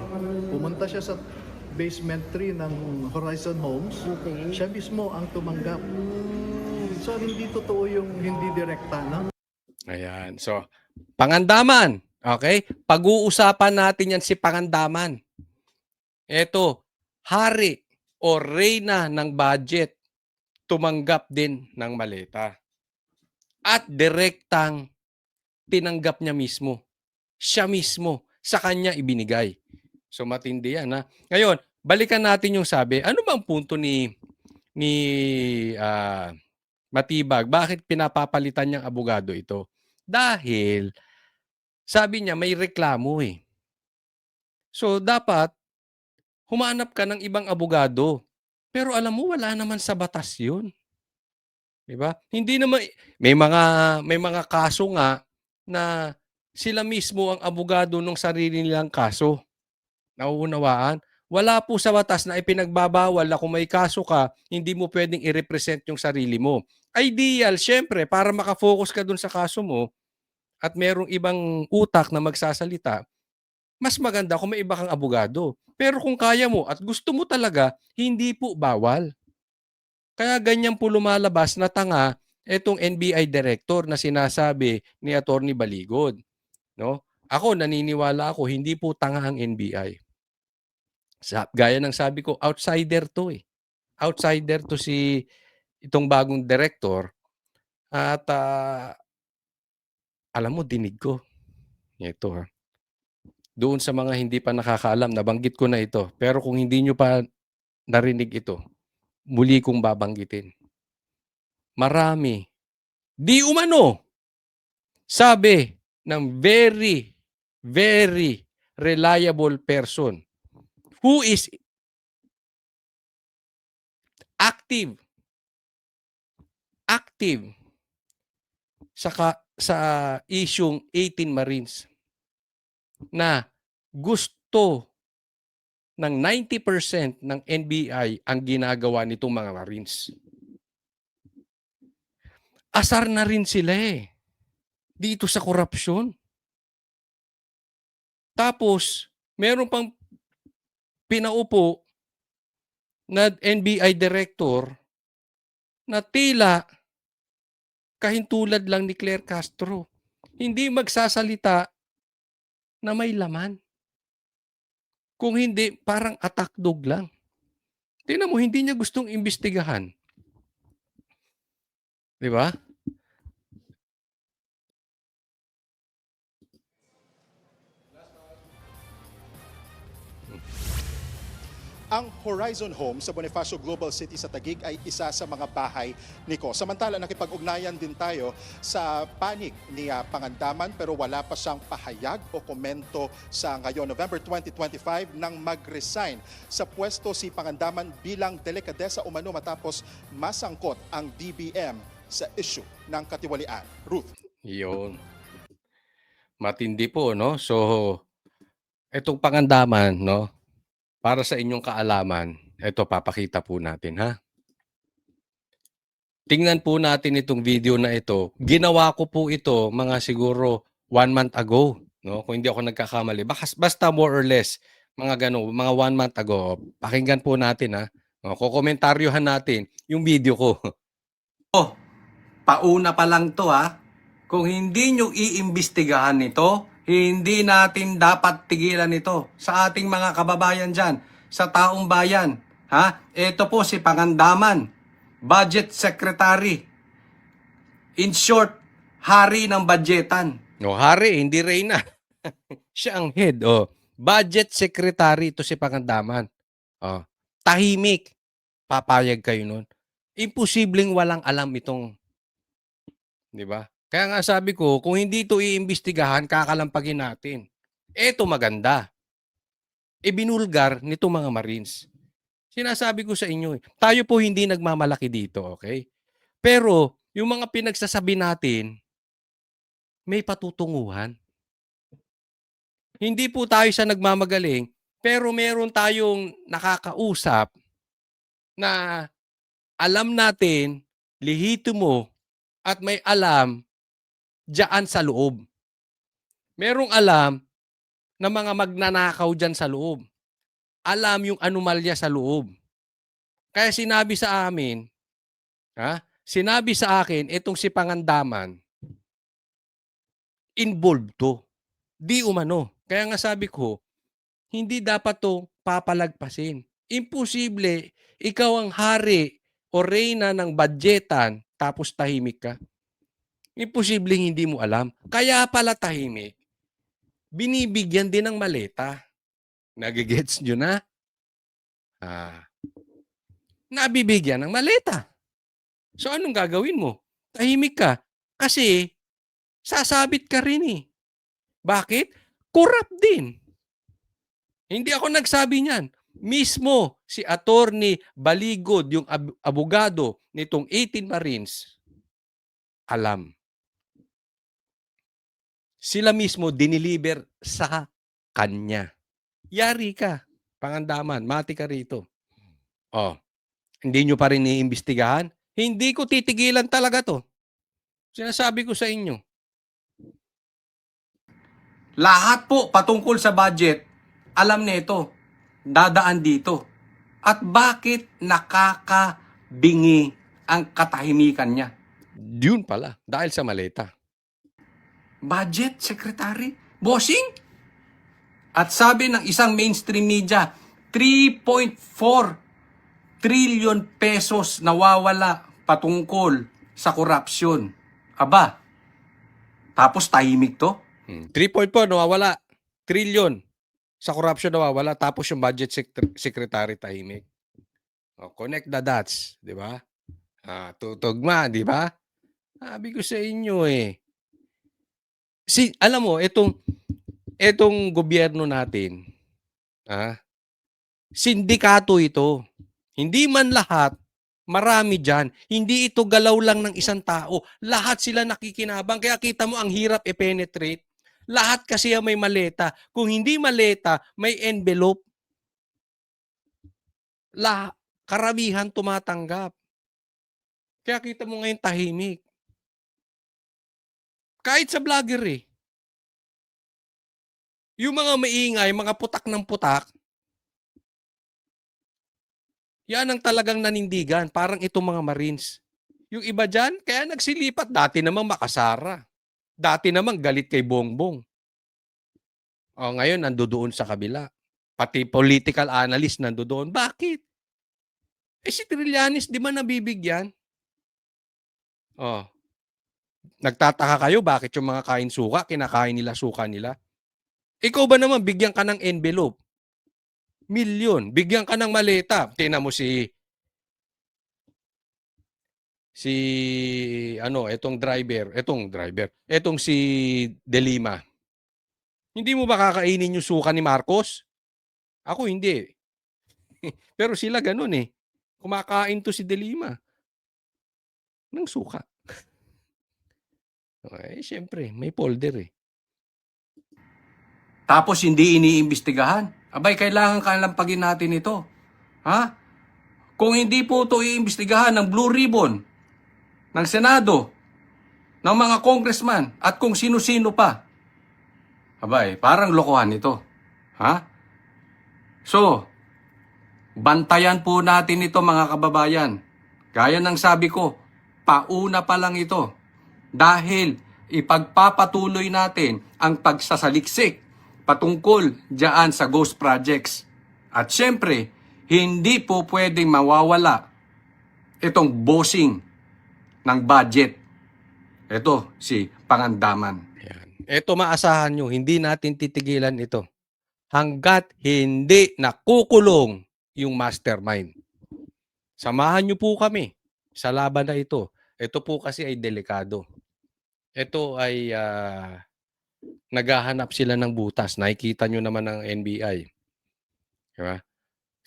Pumunta siya sa basement 3 ng Horizon Homes. Siya mismo ang tumanggap. So hindi totoo yung hindi direkta, no? Ayan. So, Pangandaman. Okay? Pag-uusapan natin yan si Pangandaman. Ito, hari o reyna ng budget, tumanggap din ng maleta. At direktang tinanggap niya mismo. Siya mismo. Sa kanya ibinigay. So matindi yan, ha? Ngayon, balikan natin yung sabi. Ano bang punto ni Matibag? Bakit pinapapalitan niyang abogado ito? Dahil sabi niya may reklamo eh. So dapat humanap ka ng ibang abogado. Pero alam mo wala naman sa batas 'yun. 'Di ba? Hindi naman may mga kaso nga na sila mismo ang abogado ng sarili nilang kaso. Nauunawaan? Wala po sa batas na ipinagbabawal na kung may kaso ka, hindi mo pwedeng i-represent yung sarili mo. Ideal, syempre, para makafocus ka dun sa kaso mo at merong ibang utak na magsasalita, mas maganda kung may iba kang abogado. Pero kung kaya mo at gusto mo talaga, hindi po bawal. Kaya ganyan po lumalabas na tanga itong NBI director na sinasabi ni Attorney Baligod. No? Ako, naniniwala ako, hindi po tanga ang NBI. Gaya ng sabi ko, outsider to eh. Outsider to si itong bagong director. At alam mo, dinig ko. Ito ha. Doon sa mga hindi pa nakakaalam, nabanggit ko na ito. Pero kung hindi nyo pa narinig ito, muli kong babanggitin. Marami. Di umano. Sabi ng very, very reliable person who is active sa isyung 18 Marines na gusto ng 90% ng NBI ang ginagawa nitong mga Marines. Asar na rin sila eh. Dito sa korupsyon. Tapos, meron pang pinaupo na NBI director na tila kahintulad lang ni Claire Castro. Hindi magsasalita na may laman. Kung hindi, parang attack dog lang. Tingnan mo, hindi niya gustong imbestigahan. Di ba? Ang Horizon Home sa Bonifacio Global City sa Taguig ay isa sa mga bahay ni Ko. Samantala, nakipag-ugnayan din tayo sa panig ni Pangandaman pero wala pa siyang pahayag o komento sa ngayon, November 2025, nang mag-resign sa pwesto si Pangandaman bilang delikadesa umano matapos masangkot ang DBM sa issue ng katiwalian. Ruth. Yun. Matindi po, no? So, etong Pangandaman, no? Para sa inyong kaalaman, ito papakita po natin, ha? Tingnan po natin itong video na ito. Ginawa ko po ito mga siguro 1 month ago, no? Kung hindi ako nagkakamali. Basta more or less, mga ganun, mga 1 month ago. Pakinggan po natin, ha? No, kukomentaryuhan natin yung video ko. Oh, pauna pa lang to, ha? Kung hindi nyo iimbestigahan ito, hindi natin dapat tigilan ito sa ating mga kababayan dyan, sa taong bayan. Ha? Ito po si Pangandaman, Budget Secretary. In short, hari ng budgetan. No, hari, hindi reyna. Siya ang head. Oh. Budget Secretary ito si Pangandaman. Oh. Tahimik. Papayag kayo nun. Imposibleng walang alam itong, di ba? Kaya nga sabi ko, kung hindi ito iimbestigahan, kakalampagin natin. Ito maganda. Ibinulgar nito mga Marines. Sinasabi ko sa inyo, tayo po hindi nagmamalaki dito, okay? Pero yung mga pinagsasabi natin, may patutunguhan. Hindi po tayo sa nagmamagaling, pero meron tayong nakakausap na alam natin, lehitimo at may alam diyan sa loob. Merong alam na mga magnanakaw diyan sa loob. Alam yung anomalya sa loob. Kaya sinabi sa amin, sinabi sa akin, itong si Pangandaman, involved to. Di umano. Kaya nga sabi ko, hindi dapat to papalagpasin. Imposible, ikaw ang hari o reyna ng budgetan tapos tahimik ka. Imposibleng hindi mo alam. Kaya pala tahimik. Binibigyan din ng maleta. Nagigets nyo na? Nabibigyan ng maleta. So anong gagawin mo? Tahimik ka. Kasi sasabit ka rin eh. Bakit? Corrupt din. Hindi ako nagsabi niyan. Mismo si Attorney Baligod, yung abogado nitong 18 Marines, alam. Sila mismo diniliver sa kanya. Yari ka, Pangandaman, mati ka rito. Hindi nyo pa rin iimbestigahan? Hindi ko titigilan talaga to. Sinasabi ko sa inyo. Lahat po patungkol sa budget, alam nito, dadaan dito. At bakit nakakabingi ang katahimikan niya? Yun pala, dahil sa maleta. Budget, Secretary? Bossing? At sabi ng isang mainstream media, 3.4 trillion pesos nawawala patungkol sa korupsyon. Aba, tapos tahimik to? 3.4 nawawala, trillion sa korupsyon nawawala, tapos yung budget secretary tahimik. Connect the dots, di ba? Tutugma, di ba? Sabi ko sa inyo eh. Alam mo, itong gobyerno natin, sindikato ito. Hindi man lahat, marami dyan. Hindi ito galaw lang ng isang tao. Lahat sila nakikinabang. Kaya kita mo ang hirap i-penetrate. Lahat kasi may maleta. Kung hindi maleta, may envelope. Karamihan tumatanggap. Kaya kita mo ngayon tahimik. Kahit sa vlogger eh. Yung mga maingay, mga putak ng putak, yan ang talagang nanindigan. Parang itong mga Marines. Yung iba dyan, kaya nagsilipat. Dati namang makasara. Dati namang galit kay Bongbong. Ngayon, nandoon sa kabila. Pati political analyst nandoon. Bakit? Si Trillanes, di ba nabibigyan? Nagtataka kayo bakit yung mga kain suka, kinakain nila suka nila? Ikaw ba naman, bigyan ka ng envelope? Milyon. Bigyan ka ng maleta. Tingnan mo etong si De Lima. Hindi mo ba kakainin yung suka ni Marcos? Ako hindi. Pero sila ganun eh. Kumakain to si De Lima ng suka. Siyempre, may folder eh. Tapos hindi iniimbestigahan. Abay, kailangan kalampagin natin ito. Kung hindi po ito iimbestigahan ng Blue Ribbon, ng Senado, ng mga congressman, at kung sino-sino pa, abay, parang lokohan ito. So, bantayan po natin ito mga kababayan. Gaya ng sabi ko, pauna pa lang ito. Dahil ipagpapatuloy natin ang pagsasaliksik patungkol diyan sa ghost projects. At syempre, hindi po pwedeng mawawala itong bossing ng budget. Ito, si Pangandaman. Ito maasahan nyo, hindi natin titigilan ito. Hanggat hindi nakukulong yung mastermind. Samahan nyo po kami sa laban na ito. Ito po kasi ay delikado. Ito ay naghahanap sila ng butas. Nakikita nyo naman ng NBI. Diba?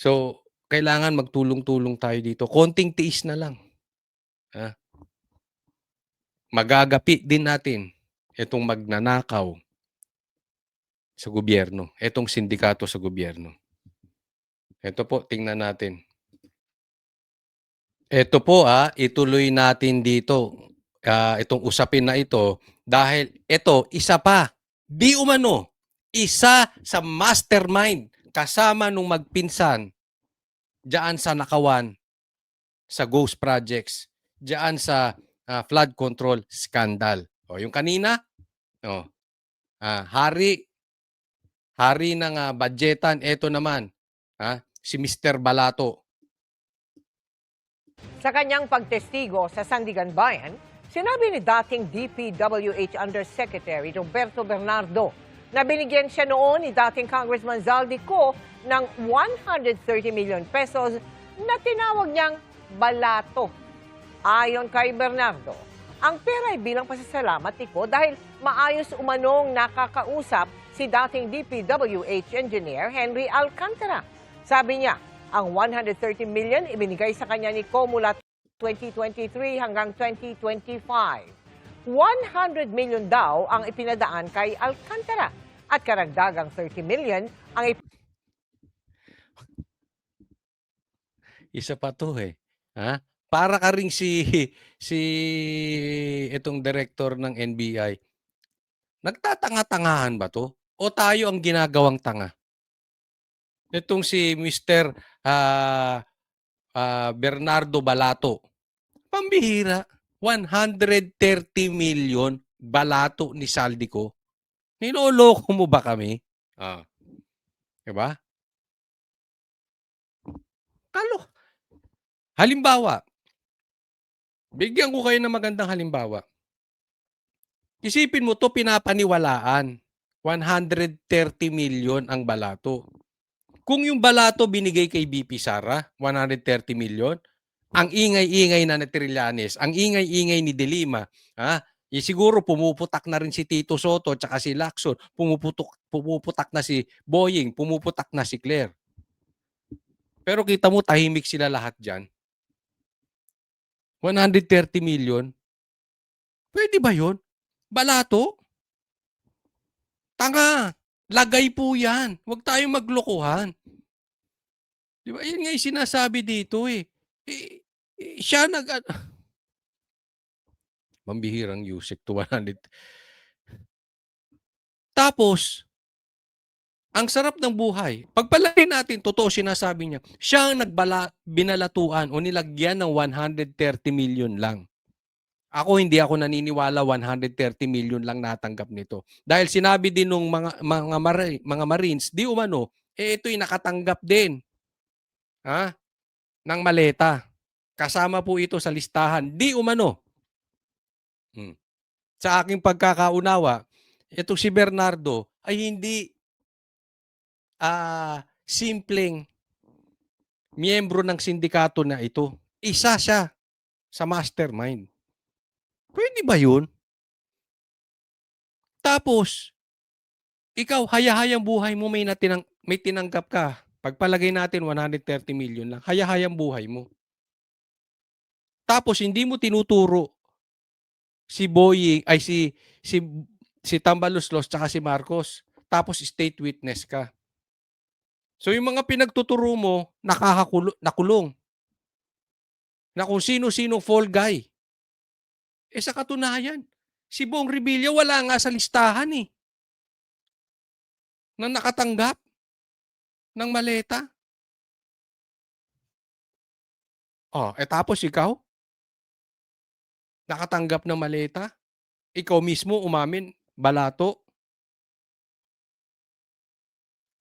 So, kailangan magtulong-tulong tayo dito. Konting tiis na lang. Ha? Magagapi din natin itong magnanakaw sa gobyerno, itong sindikato sa gobyerno. Ito po, tingnan natin. Ito po ituloy natin dito itong usapin na ito dahil ito, isa pa, di umano, isa sa mastermind kasama nung magpinsan diyan sa Nakawan, sa Ghost Projects, diyan sa flood control scandal. O, yung kanina, hari ng budgetan, ito naman, si Mr. Balato. Sa kanyang pagtestigo sa Sandigan Bayan, sinabi ni dating DPWH Undersecretary Roberto Bernardo na binigyan siya noon ni dating Congressman Zaldico ng 130 million pesos na tinawag niyang balato. Ayon kay Bernardo, ang pera ay bilang pasasalamat nito dahil maayos umanong nakakausap si dating DPWH Engineer Henry Alcantara. Sabi niya, ang 130 million ibinigay sa kanya ni Co mula 2023 hanggang 2025. 100 million daw ang ipinadaan kay Alcantara at karagdagang 30 million ang Isa pa to Para ka ring si itong director ng NBI. Nagtatanga-tangahan ba to? O tayo ang ginagawang tanga? Itong si Mr. Bernardo Balato. Pambihira. 130 million balato ni Zaldico. Niloloko mo ba kami? Diba? Halimbawa, bigyan ko kayo ng magandang halimbawa. Isipin mo to pinapaniwalaan. 130 million ang balato. Kung yung balato binigay kay BP Sara, 130 million, ang ingay-ingay na Trillanes, ang ingay-ingay ni De Lima, siguro pumuputak na rin si Tito Soto at si Lacson, pumuputak na si Boying, pumuputak na si Claire. Pero kita mo, tahimik sila lahat dyan. 130 million? Pwede ba yun? Balato? Tanga! Lagay po yan. Huwag tayong maglokohan. Di ba? Yan nga yung sinasabi dito siya Mambihirang Yusek to 100. Tapos, ang sarap ng buhay. Pagpalaki natin, totoo sinasabi niya, siya ang binalatuan o nilagyan ng 130 million lang. Ako, hindi ako naniniwala 130 million lang natanggap nito. Dahil sinabi din nung mga Marines, di umano, ito'y nakatanggap din ng maleta. Kasama po ito sa listahan. Di umano. Sa aking pagkakaunawa, ito si Bernardo ay hindi simpleng miyembro ng sindikato na ito. Isa siya sa mastermind. Pwede ba yun? Tapos, ikaw, hayahayang buhay mo, may tinanggap ka. Pagpalagay natin 130 million lang, hayahayang buhay mo. Tapos, hindi mo tinuturo si Boying, ay si Tambaloslos tsaka si Marcos. Tapos, state witness ka. So, yung mga pinagtuturo mo, nakulong. Na kung sino-sino fall guy. Sa katunayan, si Bong Revilla wala nga sa listahan na nakatanggap ng maleta. Tapos ikaw, nakatanggap ng maleta, ikaw mismo umamin, balato,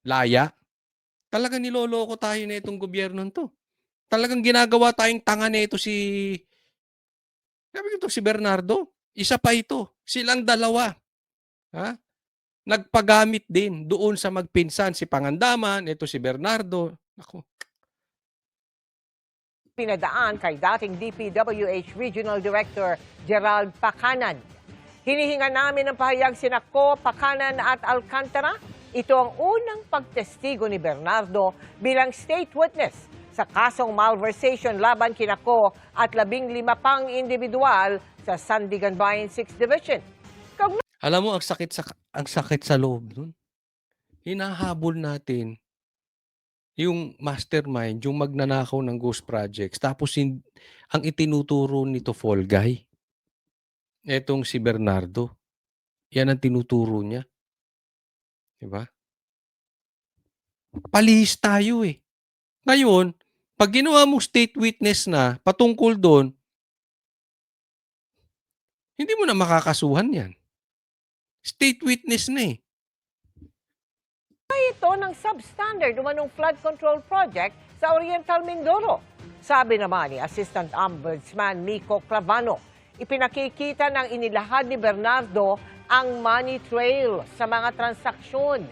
laya. Talagang niloloko tayo na itong gobyerno to. Talagang ginagawa tayong tanga na ito si Bernardo. Isa pa ito. Silang dalawa. Nagpagamit din doon sa magpinsan si Pangandaman, ito si Bernardo. Ako. pinadaan kay dating DPWH Regional Director Gerald Pacanan. Hinihinga namin ng pahayag sina Co, Pacanan at Alcantara. Ito ang unang pagtestigo ni Bernardo bilang state witness sa kasong malversation laban kina Ko at 15 pang individual sa Sandigan Bayan 6th Division. Alam mo, ang sakit sa loob nun. Hinahabol natin yung mastermind, yung magnanakaw ng ghost projects. Tapos ang itinuturo nito fall guy. Etong si Bernardo. Yan ang tinuturo niya. Diba? Palihis tayo eh. Ngayon, pag ginawa mo state witness na patungkol doon, hindi mo na makakasuhan yan. State witness na eh. Ito ng substandard umanong flood control project sa Oriental Mindoro. Sabi naman ni Assistant Ombudsman Miko Clavano, ipinakikita ng inilahad ni Bernardo ang money trail sa mga transaksyon.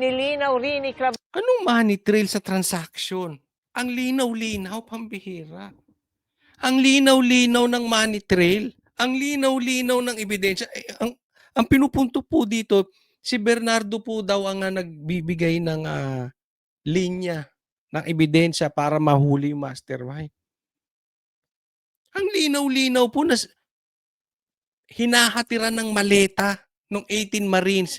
Nilinaw rin ni Clavano. Anong money trail sa transaction? Ang linaw-linaw, pambihira. Ang linaw-linaw ng money trail. Ang linaw-linaw ng ebidensya. Ang pinupunto po dito, si Bernardo po daw ang nagbibigay ng linya ng ebidensya para mahuli yung mastermind. Ang linaw-linaw po na hinahatiran ng maleta ng 18 Marines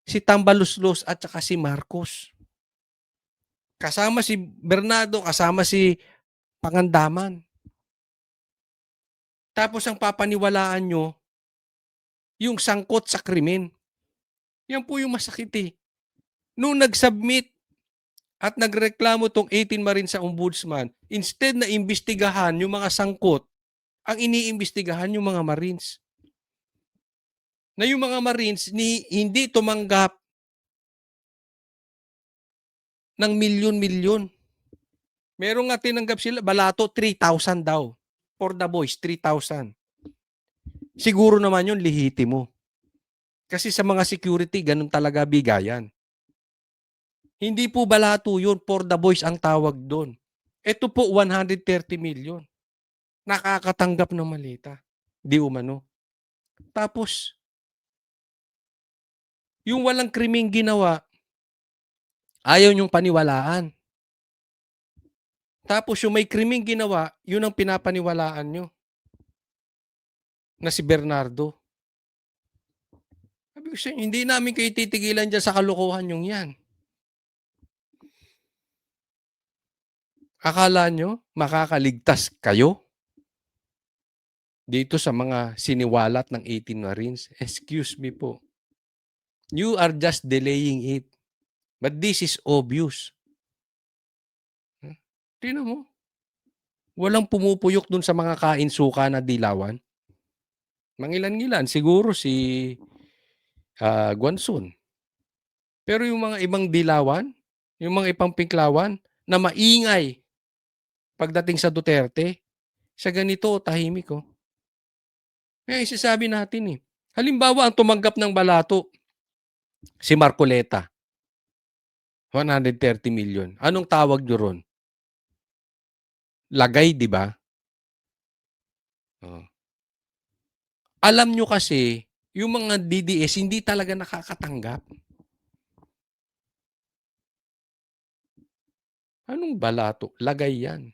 si Tambaluslos at saka si Marcos. Kasama si Bernardo, kasama si Pangandaman. Tapos ang papaniwalaan nyo, yung sangkot sa krimen. Yan po yung masakit eh. Nung nag-submit at nagreklamo tong 18 Marines sa Ombudsman, instead na imbestigahan yung mga sangkot, ang iniimbestigahan yung mga Marines. Na yung mga Marines hindi tumanggap ng milyon-milyon. Meron nga tinanggap sila, balato 3,000 daw. For the boys, 3,000. Siguro naman yun, lihitimo. Kasi sa mga security, ganun talaga bigayan. Hindi po balato yun, for the boys ang tawag doon. Ito po, 130 million. Nakakatanggap ng malita. Di umano. Tapos, yung walang krimeng ginawa, ayaw niyong paniwalaan. Tapos yung may krimeng ginawa, yun ang pinapaniwalaan nyo. Na si Bernardo. Sabi ko sa inyo, hindi namin kayo titigilan dyan sa kalokohan yung yan. Akala nyo, makakaligtas kayo? Dito sa mga siniwalat ng 18 Marines? Excuse me po. You are just delaying it. But this is obvious. Tingnan mo. Walang pumupuyok dun sa mga kain-suka na dilawan. Mangilan-ngilan. Siguro si Guanzon. Pero yung mga ibang dilawan, yung mga ibang pinklawan, na maingay pagdating sa Duterte, sa ganito tahimik ko. Kaya isasabi natin eh. Halimbawa, ang tumanggap ng balato, si Marcoleta. 130 million. Anong tawag nyo ron? Lagay, di ba? Oh. Alam nyo kasi, yung mga DDS hindi talaga nakakatanggap. Anong balato? Lagay yan.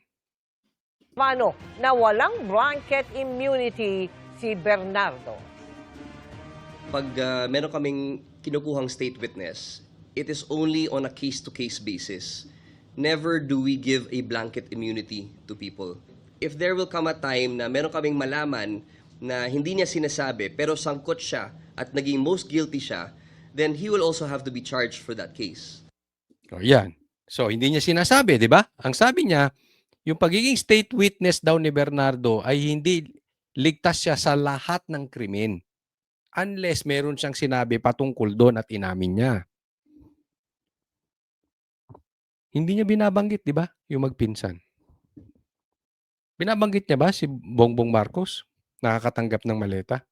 Paano na walang blanket immunity si Bernardo? Pag meron kaming kinukuhang state witness, it is only on a case-to-case basis. Never do we give a blanket immunity to people. If there will come a time na meron kaming malaman na hindi niya sinasabi pero sangkot siya at naging most guilty siya, then he will also have to be charged for that case. O yan. So, hindi niya sinasabi, di ba? Ang sabi niya, yung pagiging state witness daw ni Bernardo ay hindi ligtas siya sa lahat ng krimen. Unless meron siyang sinabi patungkol doon at inamin niya. Hindi niya binabanggit, di ba? Yung magpinsan. Binabanggit niya ba si Bongbong Marcos? Nakakatanggap ng maleta?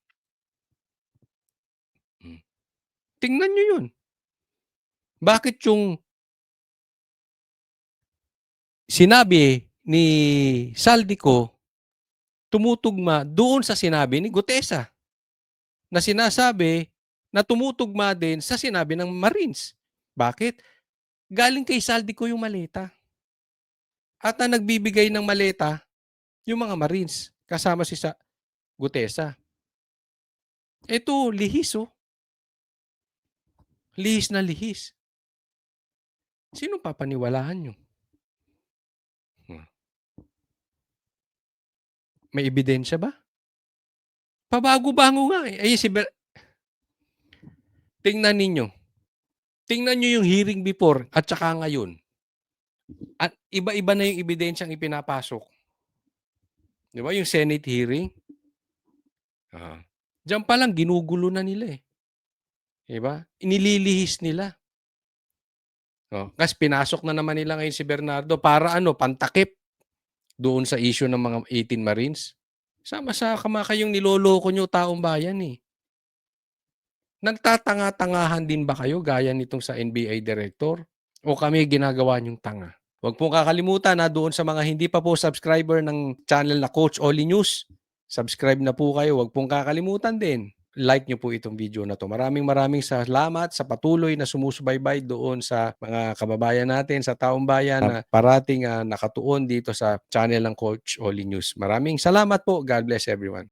Tingnan niyo yun. Bakit yung sinabi ni Saldico tumutugma doon sa sinabi ni Gutesa na sinasabi na tumutugma din sa sinabi ng Marines? Bakit? Galing kay Saldico yung maleta. At ang nagbibigay ng maleta, yung mga Marines, kasama si Gutesa. Ito, lihis oh. Lihis na lihis. Sino papaniwalaan nyo? May ebidensya ba? Pabago-bago nga eh. Tingnan ninyo. Tingnan nyo yung hearing before at saka ngayon. At iba-iba na yung ebidensyang ipinapasok. Di ba? Yung Senate hearing. Diyan pa lang, ginugulo na nila eh. Di ba? Inililihis nila. Kasi pinasok na naman nila ngayon si Bernardo para pantakip doon sa issue ng mga 18 Marines. Sama sa kayong niloloko nyo taong bayan eh. Nagtatanga-tangahan din ba kayo gaya nitong sa NBI Director? O kami ginagawa nyong tanga? Huwag pong kakalimutan na doon sa mga hindi pa po subscriber ng channel na Coach Oli News. Subscribe na po kayo. Huwag pong kakalimutan din. Like nyo po itong video na to. Maraming salamat sa patuloy na sumusubaybay doon sa mga kababayan natin, sa taong bayan na parating nakatuon dito sa channel ng Coach Oli News. Maraming salamat po. God bless everyone.